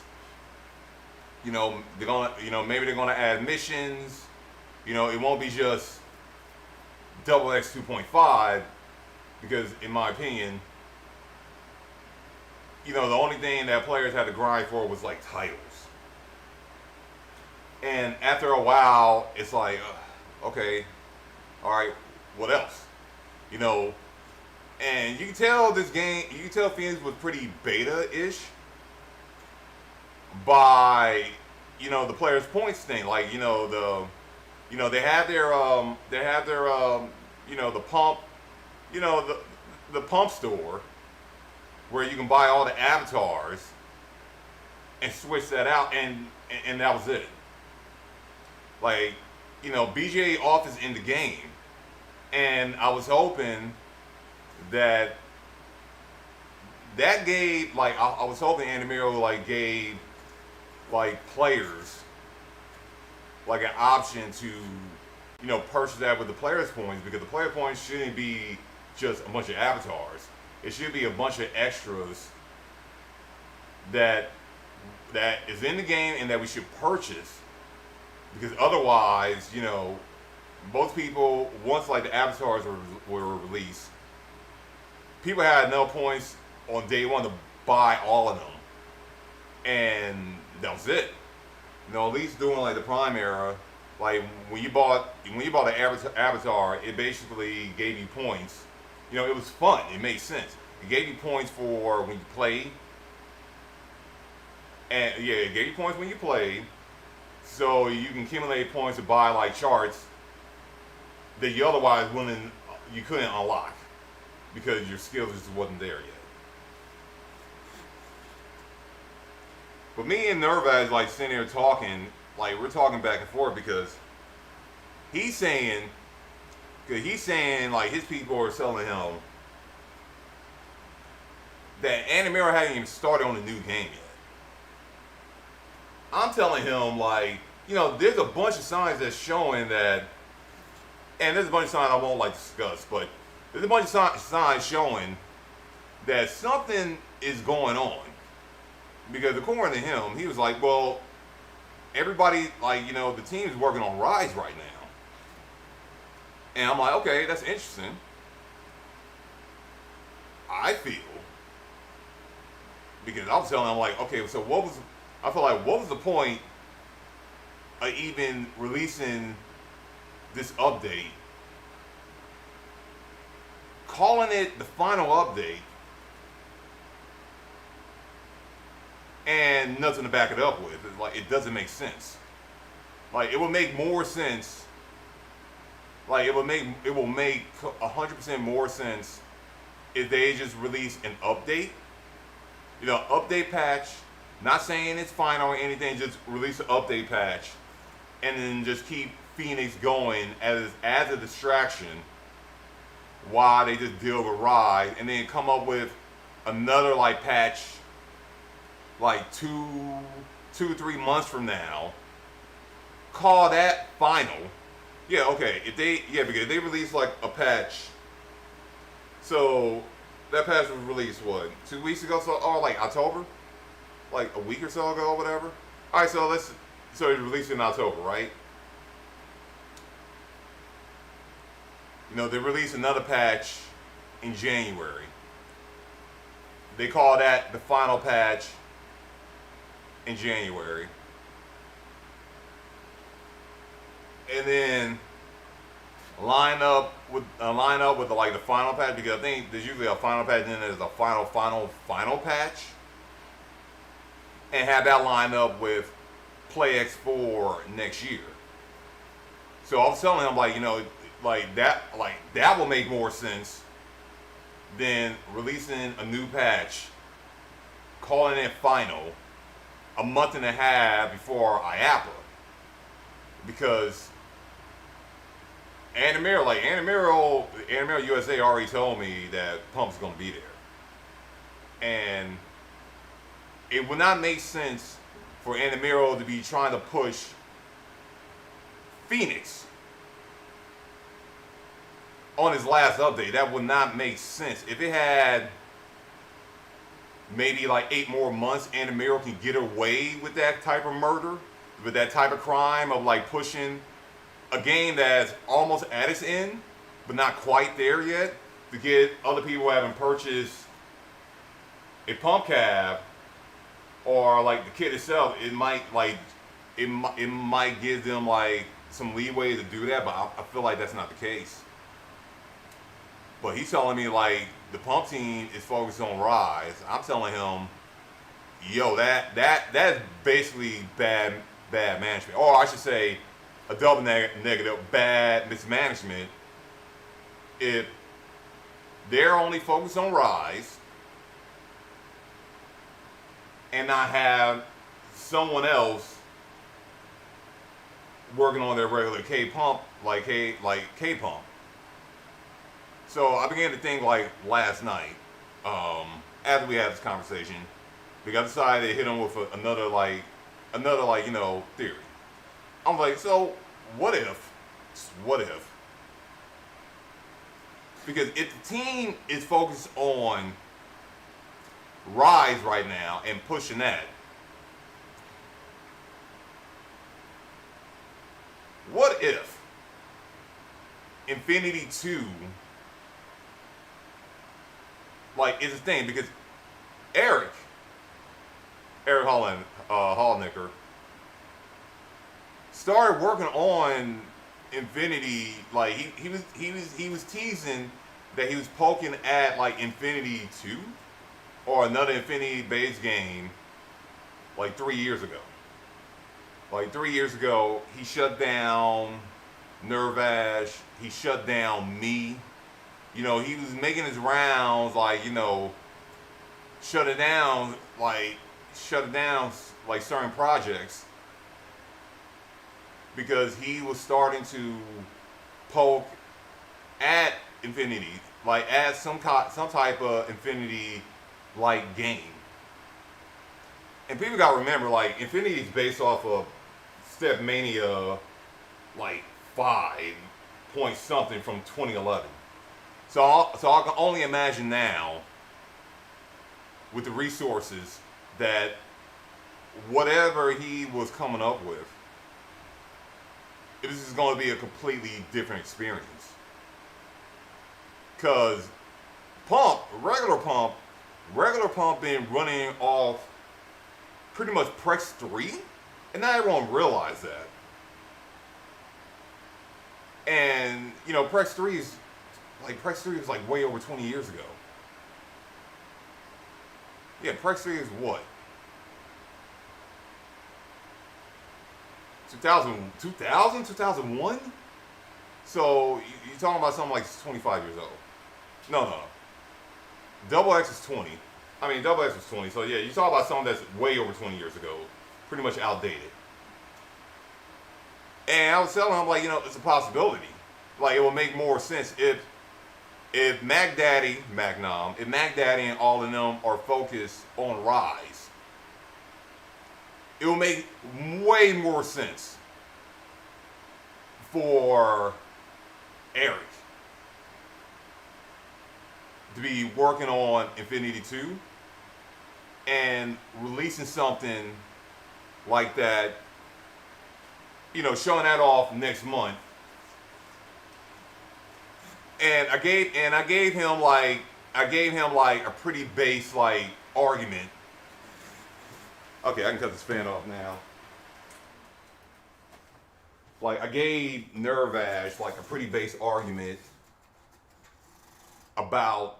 You know, maybe they're gonna add missions. You know, it won't be just Double X 2.5, because in my opinion, you know, the only thing that players had to grind for was like titles. And after a while, it's like, okay, all right, what else? You know, and you can tell Phoenix was pretty beta-ish by, you know, the players' points thing. Like, you know, they have their you know, the pump, you know, the pump store where you can buy all the avatars and switch that out, and that was it. Like, you know, BGA offers in the game, and I was hoping that gave, like, I was hoping Andamiro, like, gave, like, players, like, an option to, you know, purchase that with the players' points, because the player points shouldn't be just a bunch of avatars. It should be a bunch of extras that is in the game and that we should purchase, because otherwise, you know, most people, once, like, the avatars were released, people had no points on day one to buy all of them, and that was it. You know, at least during, like, the Prime era, like, when you bought an avatar, it basically gave you points. You know, it was fun. It made sense. It gave you points for when you played, and yeah, it gave you points when you played, so you can accumulate points to buy, like, charts that you otherwise you couldn't unlock because your skills just wasn't there yet. But me and Nervaz, like, sitting here talking, like, we're talking back and forth, because he's saying, like, his people are telling him that Andamiro hadn't even started on the new game yet. I'm telling him, like, you know, there's a bunch of signs that's showing that, and there's a bunch of signs I won't, like, discuss, but there's a bunch of signs showing that something is going on. Because according to him, he was like, well, everybody, like, you know, the team's working on Rise right now. And I'm like, okay, that's interesting. I feel, because I was telling him, like, okay, so what was the point of even releasing this update, calling it the final update, and nothing to back it up with? It's like, it doesn't make sense. Like, it would make more sense. Like, it will make 100% more sense if they just release an update. You know, update patch. Not saying it's final or anything, just release an update patch, and then just keep Phoenix going as a distraction while they just deal with Rise, and then come up with another, like, patch, like 2-3 months from now, call that final. Yeah, okay. Because if they release, like, a patch So that patch was released what 2 weeks ago? So or like October, like a week or so ago, or whatever. All right, so it released in October, right? You know, they released another patch in January. They call that the final patch in January. And then line up with like the final patch, because I think there's usually a final patch and then there's a final patch, and have that line up with Play X4 next year. So I was telling him, like, you know, like that will make more sense than releasing a new patch, calling it final a month and a half before IAPA, because Andamiro USA already told me that Pump's gonna be there, and it would not make sense for Andamiro to be trying to push Phoenix on his last update. That would not make sense. If it had maybe like 8 more months, Andamiro can get away with that type of murder, with that type of crime of like pushing a game that's almost at its end, but not quite there yet, to get other people who haven't purchased a pump cab or like the kit itself. It might give them like some leeway to do that, but I feel like that's not the case. But he's telling me like the pump team is focused on Rise. I'm telling him, yo, that's basically bad management, or I should say, a double negative, bad mismanagement. If they're only focused on Rise and not have someone else working on their regular K-Pump, like K-Pump. So I began to think like last night, after we had this conversation, because I decided to hit him with another you know, theory. I'm like, so what if? Because if the team is focused on Rise right now and pushing that, what if Infinity 2 like is a thing? Because Eric Hallnicker started working on Infinity. Like he was teasing that he was poking at like Infinity 2 or another Infinity based game like 3 years ago. Like 3 years ago, he shut down Nervash. He shut down me. You know, he was making his rounds, like, you know, shutting down like certain projects, because he was starting to poke at Infinity, like at some type of Infinity like game. And people gotta remember, like, Infinity is based off of Stepmania, like 5 point something from 2011. So I can only imagine now, with the resources, that whatever he was coming up with, this is going to be a completely different experience. Because regular pump been running off pretty much Prex 3, and not everyone realized that. And, you know, Prex 3 was like way over 20 years ago. Yeah, Prex 3 is what? 2001? So you're talking about something like 25 years old. No. Double X is 20. Double X was 20. So yeah, you talk about something that's way over 20 years ago. Pretty much outdated. And I was telling him, like, you know, it's a possibility. Like, it will make more sense if Mac Daddy and all of them are focused on Rise. It will make way more sense for Eric to be working on Infinity 2 and releasing something like that, showing that off next month. And I gave him like a pretty base like argument. Okay, I can cut this fan off now. Like I gave Nervash like a pretty base argument about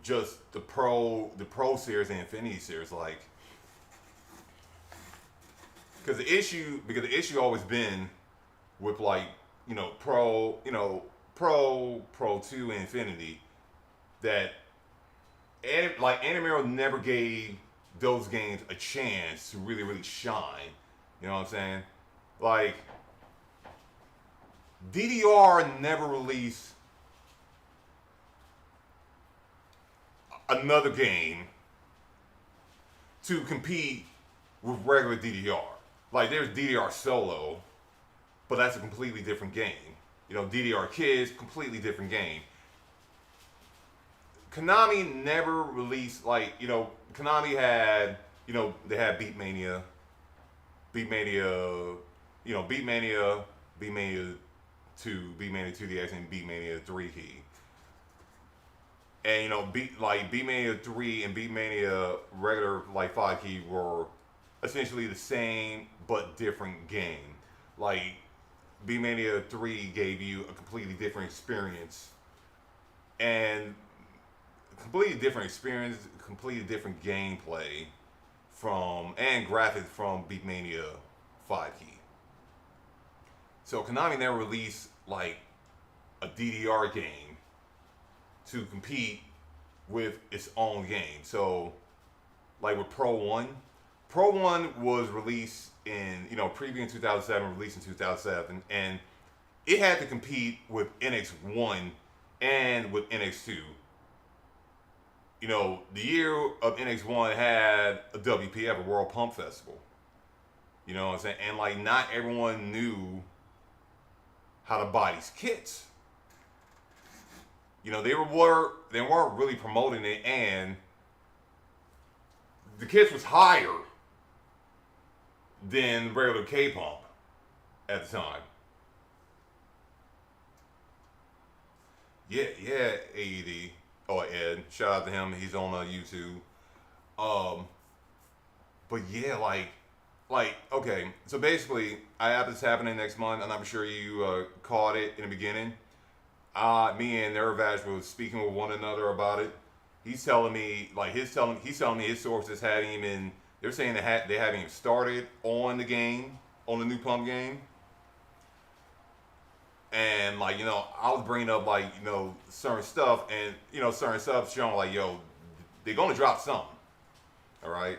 just the pro series and Infinity series, like because the issue always been with like pro 2 and Infinity that Andamiro never gave those games a chance to really shine. You know what I'm saying? Like DDR never released another game to compete with regular DDR. Like there's DDR Solo, but that's a completely different game. DDR Kids, completely different game. Konami never released Konami had they had Beatmania, Beatmania 2, Beatmania 2DX, and Beatmania 3 key. And Beatmania 3 and Beatmania regular 5 key were essentially the same but different game. Like Beatmania 3 gave you a completely different experience, and completely different gameplay and graphics from Beatmania 5 key. So Konami never released like a DDR game to compete with its own game. So like with Pro 1 was released in, preview in 2007, released in 2007, and it had to compete with NX1 and with NX2. The year of NX1 had a WPF, a World Pump Festival. You know what I'm saying? And like not everyone knew how to buy these kits. They weren't really promoting it, and the kits was higher than regular K-Pump at the time. Yeah, AED. Oh, Ed. Shout out to him. He's on YouTube. But yeah, okay. So basically, I have this happening next month, and I'm sure you caught it in the beginning. Me and Nervash was speaking with one another about it. He's telling me, he's telling me his sources hadn't even. They're saying they haven't even started on the game, on the new Pump game. And I was bringing up certain stuff, and certain stuff showing they're gonna drop something. All right,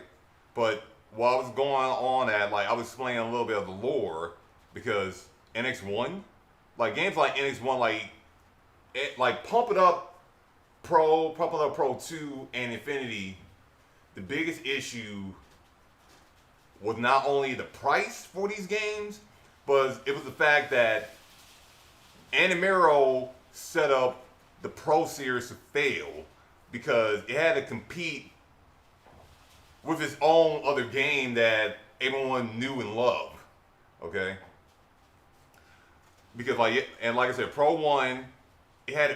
but while I was going on that, I was explaining a little bit of the lore, because NX1, games like NX1, Pump It Up Pro 2 and Infinity, the biggest issue was not only the price for these games, but it was the fact that Andamiro set up the Pro Series to fail because it had to compete with its own other game that everyone knew and loved. Okay? Because like I said, Pro 1 had to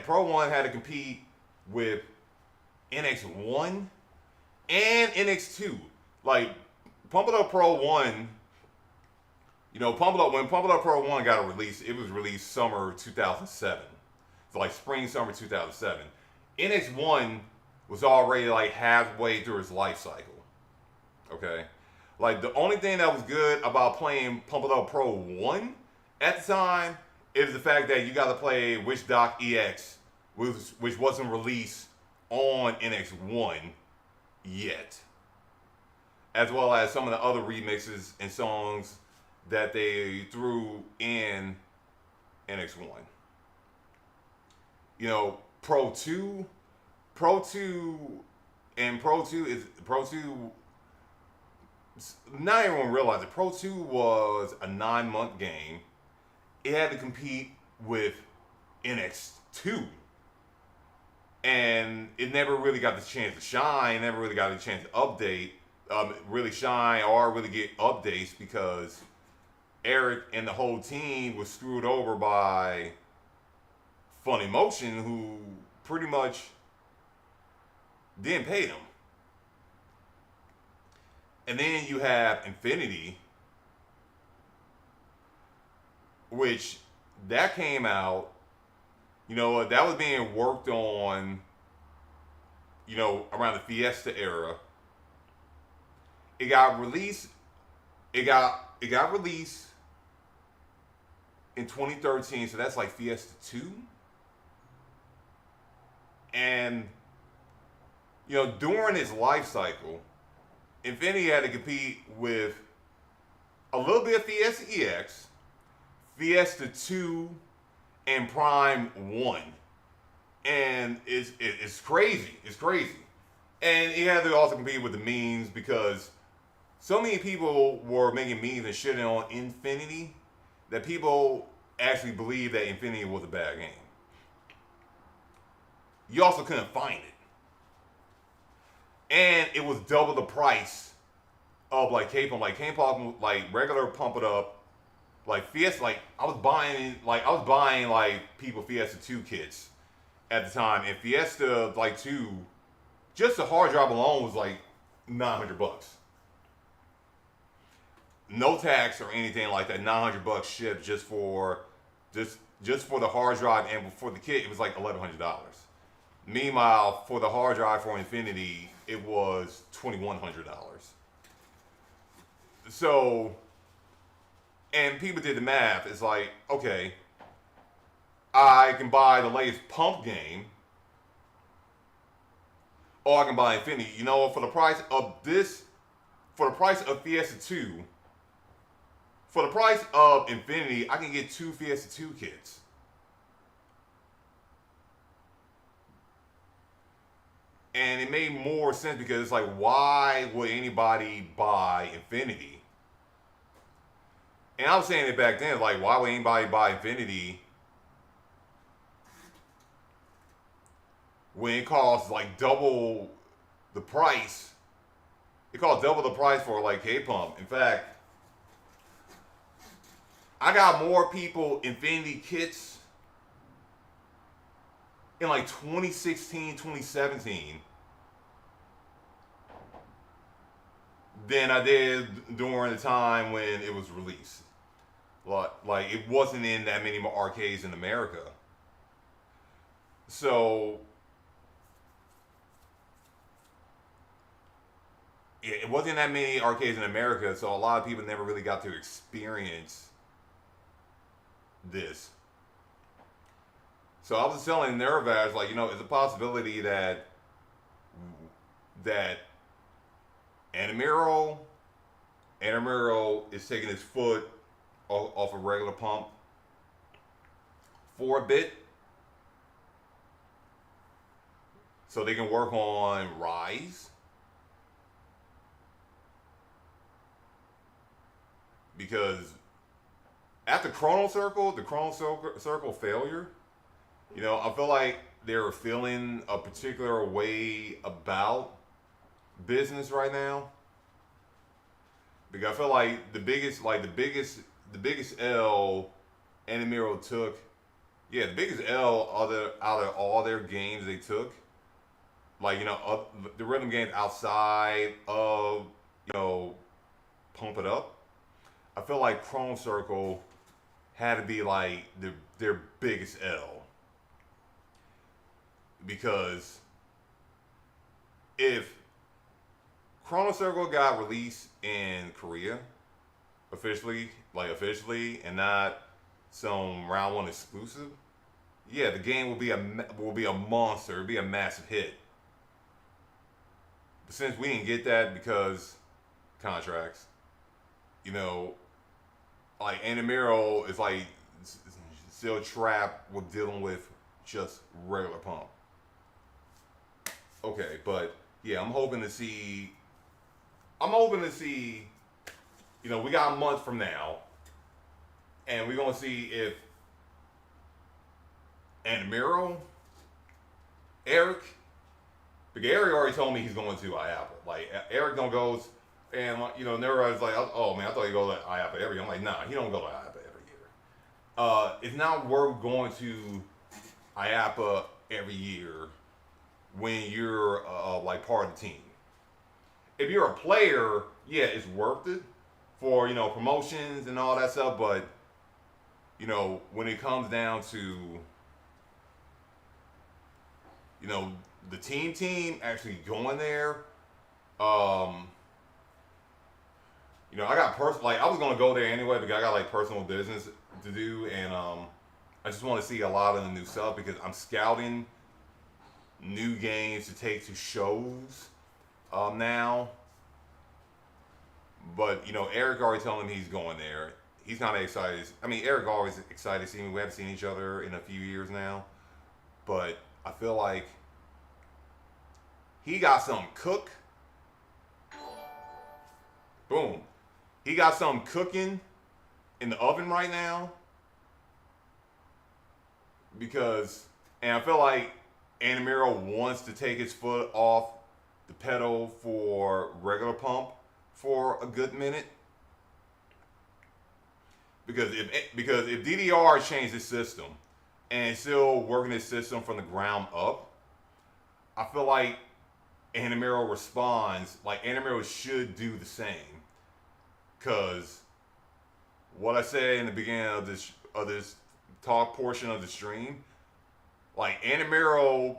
compete with NX1 and NX2. Pump It Up Pro 1, when Pump It Up Pro 1 got a release, it was released summer 2007. So spring, summer 2007. NX1 was already halfway through its life cycle. Okay? The only thing that was good about playing Pump It Up Pro 1 at the time is the fact that you got to play Witch Doc EX, which wasn't released on NX1 yet. As well as some of the other remixes and songs that they threw in NX1. Pro 2 not everyone realized it. Pro 2 was a 9-month game. It had to compete with NX2. and it never really got the chance to shine. Never really got the chance to update, really shine or really get updates because Eric and the whole team was screwed over by Funimation, who pretty much didn't pay them. And then you have Infinity, which that came out, that was being worked on, around the Fiesta era. It got released. It got released in 2013, so that's like Fiesta 2. And during its life cycle, Infinity had to compete with a little bit of Fiesta EX, Fiesta 2, and Prime 1. And it's crazy. It's crazy. And it had to also compete with the memes because so many people were making memes and shitting on Infinity that people actually believed that Infinity was a bad game. You also couldn't find it. And it was double the price of like K-pop. Like K-pop, like regular Pump It Up, like Fiesta. Like I was buying like people Fiesta 2 kits at the time, and Fiesta like 2, just the hard drive alone was like $900. No tax or anything like that. $900 shipped just for the hard drive, and for the kit it was like $1,100. Meanwhile, for the hard drive for Infinity, it was $2,100. So, and people did the math. It's like, okay, I can buy the latest Pump game, or I can buy Infinity. For the price of Fiesta 2, for the price of Infinity, I can get 2 Fiesta 2 kits. And it made more sense because it's like, why would anybody buy Infinity? And I was saying it back then, like, why would anybody buy Infinity when it costs like double the price? It costs double the price for like K-Pump. In fact, I got more people Infinity kits in like 2016, 2017 than I did during the time when it was released. Like it wasn't in that many more arcades in America. So it wasn't that many arcades in America, so a lot of people never really got to experience this. So I was telling Nervaz, like, it's a possibility that Andamiro is taking his foot off a regular Pump for a bit, so they can work on Rise. Because after the Chrono Circle failure, I feel like they were feeling a particular way about business right now. Because I feel like the biggest L Andamiro took, the biggest L out of all their games they took, like, the rhythm games outside of, Pump It Up. I feel like Chrono Circle had to be like their biggest L. Because if Chrono Circle got released in Korea officially, and not some round one exclusive, the game will be a monster. It'll be a massive hit. But since we didn't get that because contracts, like Andamiro is like still trapped with dealing with just regular Pump. Okay, but yeah, I'm hoping to see. We got a month from now, and we're gonna see if Andamiro, Eric, Because Eric already told me he's going to IAPA. Like Eric don't goes, and everybody's like, oh man, I thought he go to IAPA every year. I'm like, nah, he don't go to IAPA every year. It's not worth going to IAPA every year when you're like part of the team. If you're a player, yeah, it's worth it for promotions and all that stuff. But when it comes down to the team actually going there, I got I was gonna go there anyway because I got like personal business to do, and I just want to see a lot of the new stuff because I'm scouting new games to take to shows now. But Eric already telling me he's going there. He's not excited. I mean, Eric always excited to see me. We haven't seen each other in a few years now, but I feel like he got something cook. Boom. He got something cooking in the oven right now and I feel like Andamiro wants to take his foot off the pedal for regular pump for a good minute. Because if DDR changed his system and still working his system from the ground up, I feel like Andamiro responds like Andamiro should do the same. Cause what I said in the beginning of this talk portion of the stream, like Andamiro's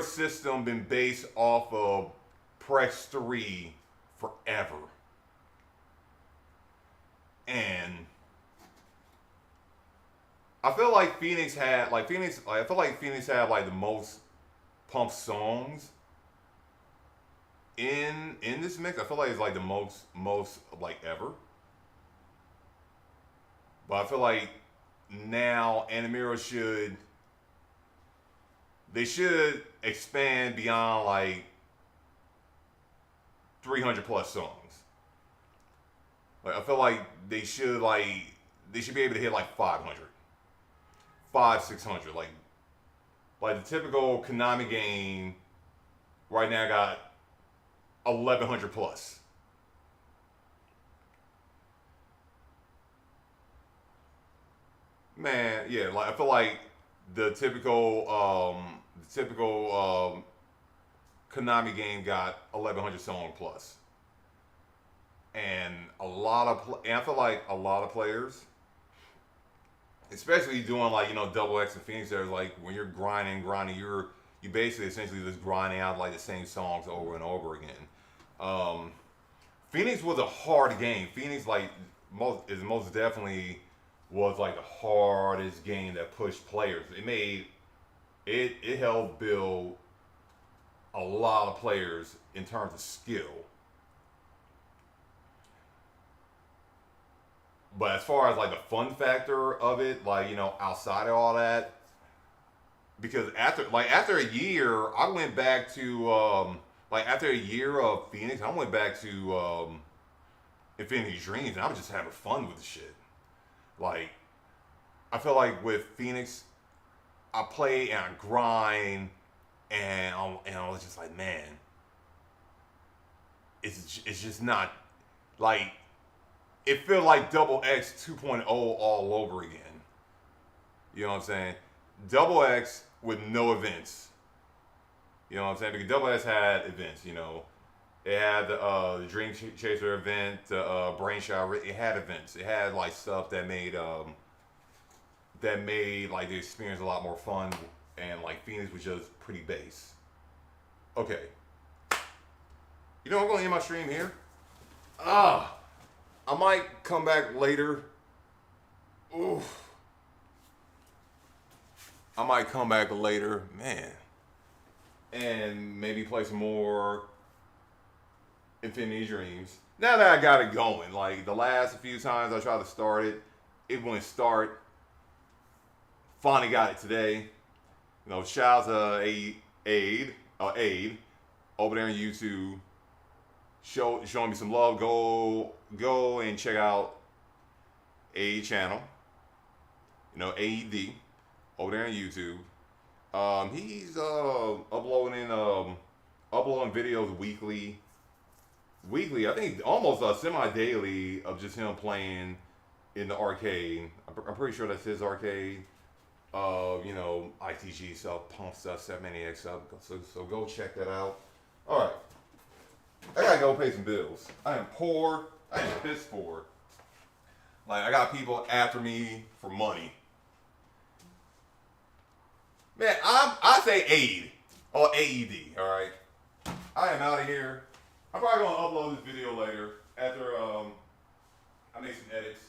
system been based off of press 3 forever. And I feel like Phoenix had like the most pump songs in this mix. I feel like it's like the most like ever. But I feel like now Andamiro should expand beyond like 300 plus songs. Like I feel like they should be able to hit like 500, 600. Like the typical Konami game right now got 1100 plus. Man, yeah, like I feel like the typical Konami game got 1100 song plus. And I feel like a lot of players, especially doing like Double X and Phoenix, there's like when you're grinding, you basically essentially just grinding out like the same songs over and over again. Phoenix was a hard game. Phoenix most definitely was like the hardest game that pushed players. It helped build a lot of players in terms of skill. But as far as like the fun factor of it, like outside of all that, because after a year, I went back to after a year of Phoenix, I went back to Infinity Dreams, and I was just having fun with the shit. Like I feel like with Phoenix, I play and I grind, and I was just like, man, it's just not like. It felt like Double X 2.0 all over again. You know what I'm saying? Double X with no events. You know what I'm saying? Because Double X had events, It had the Dream Chaser event, the Brain Shower. It had events. It had like stuff that made like the experience a lot more fun. And like Phoenix was just pretty base. Okay. I'm going to end my stream here. I might come back later. Oof. I might come back later, man. And maybe play some more Infinity Dreams. Now that I got it going, like the last few times I tried to start it, it wouldn't start. Finally got it today. Shout out to Aid over there on YouTube. Showing me some love. Go and check out A channel. AED over there on YouTube. He's uploading videos weekly. Weekly, I think almost semi-daily of just him playing in the arcade. I'm pretty sure that's his arcade. You know, ITG stuff, pump stuff, 780X stuff. So go check that out. All right, I gotta go pay some bills. I am poor. I am piss poor. Like I got people after me for money. Man, I say aid or AED. All right, I am out of here. I'm probably gonna upload this video later after I make some edits.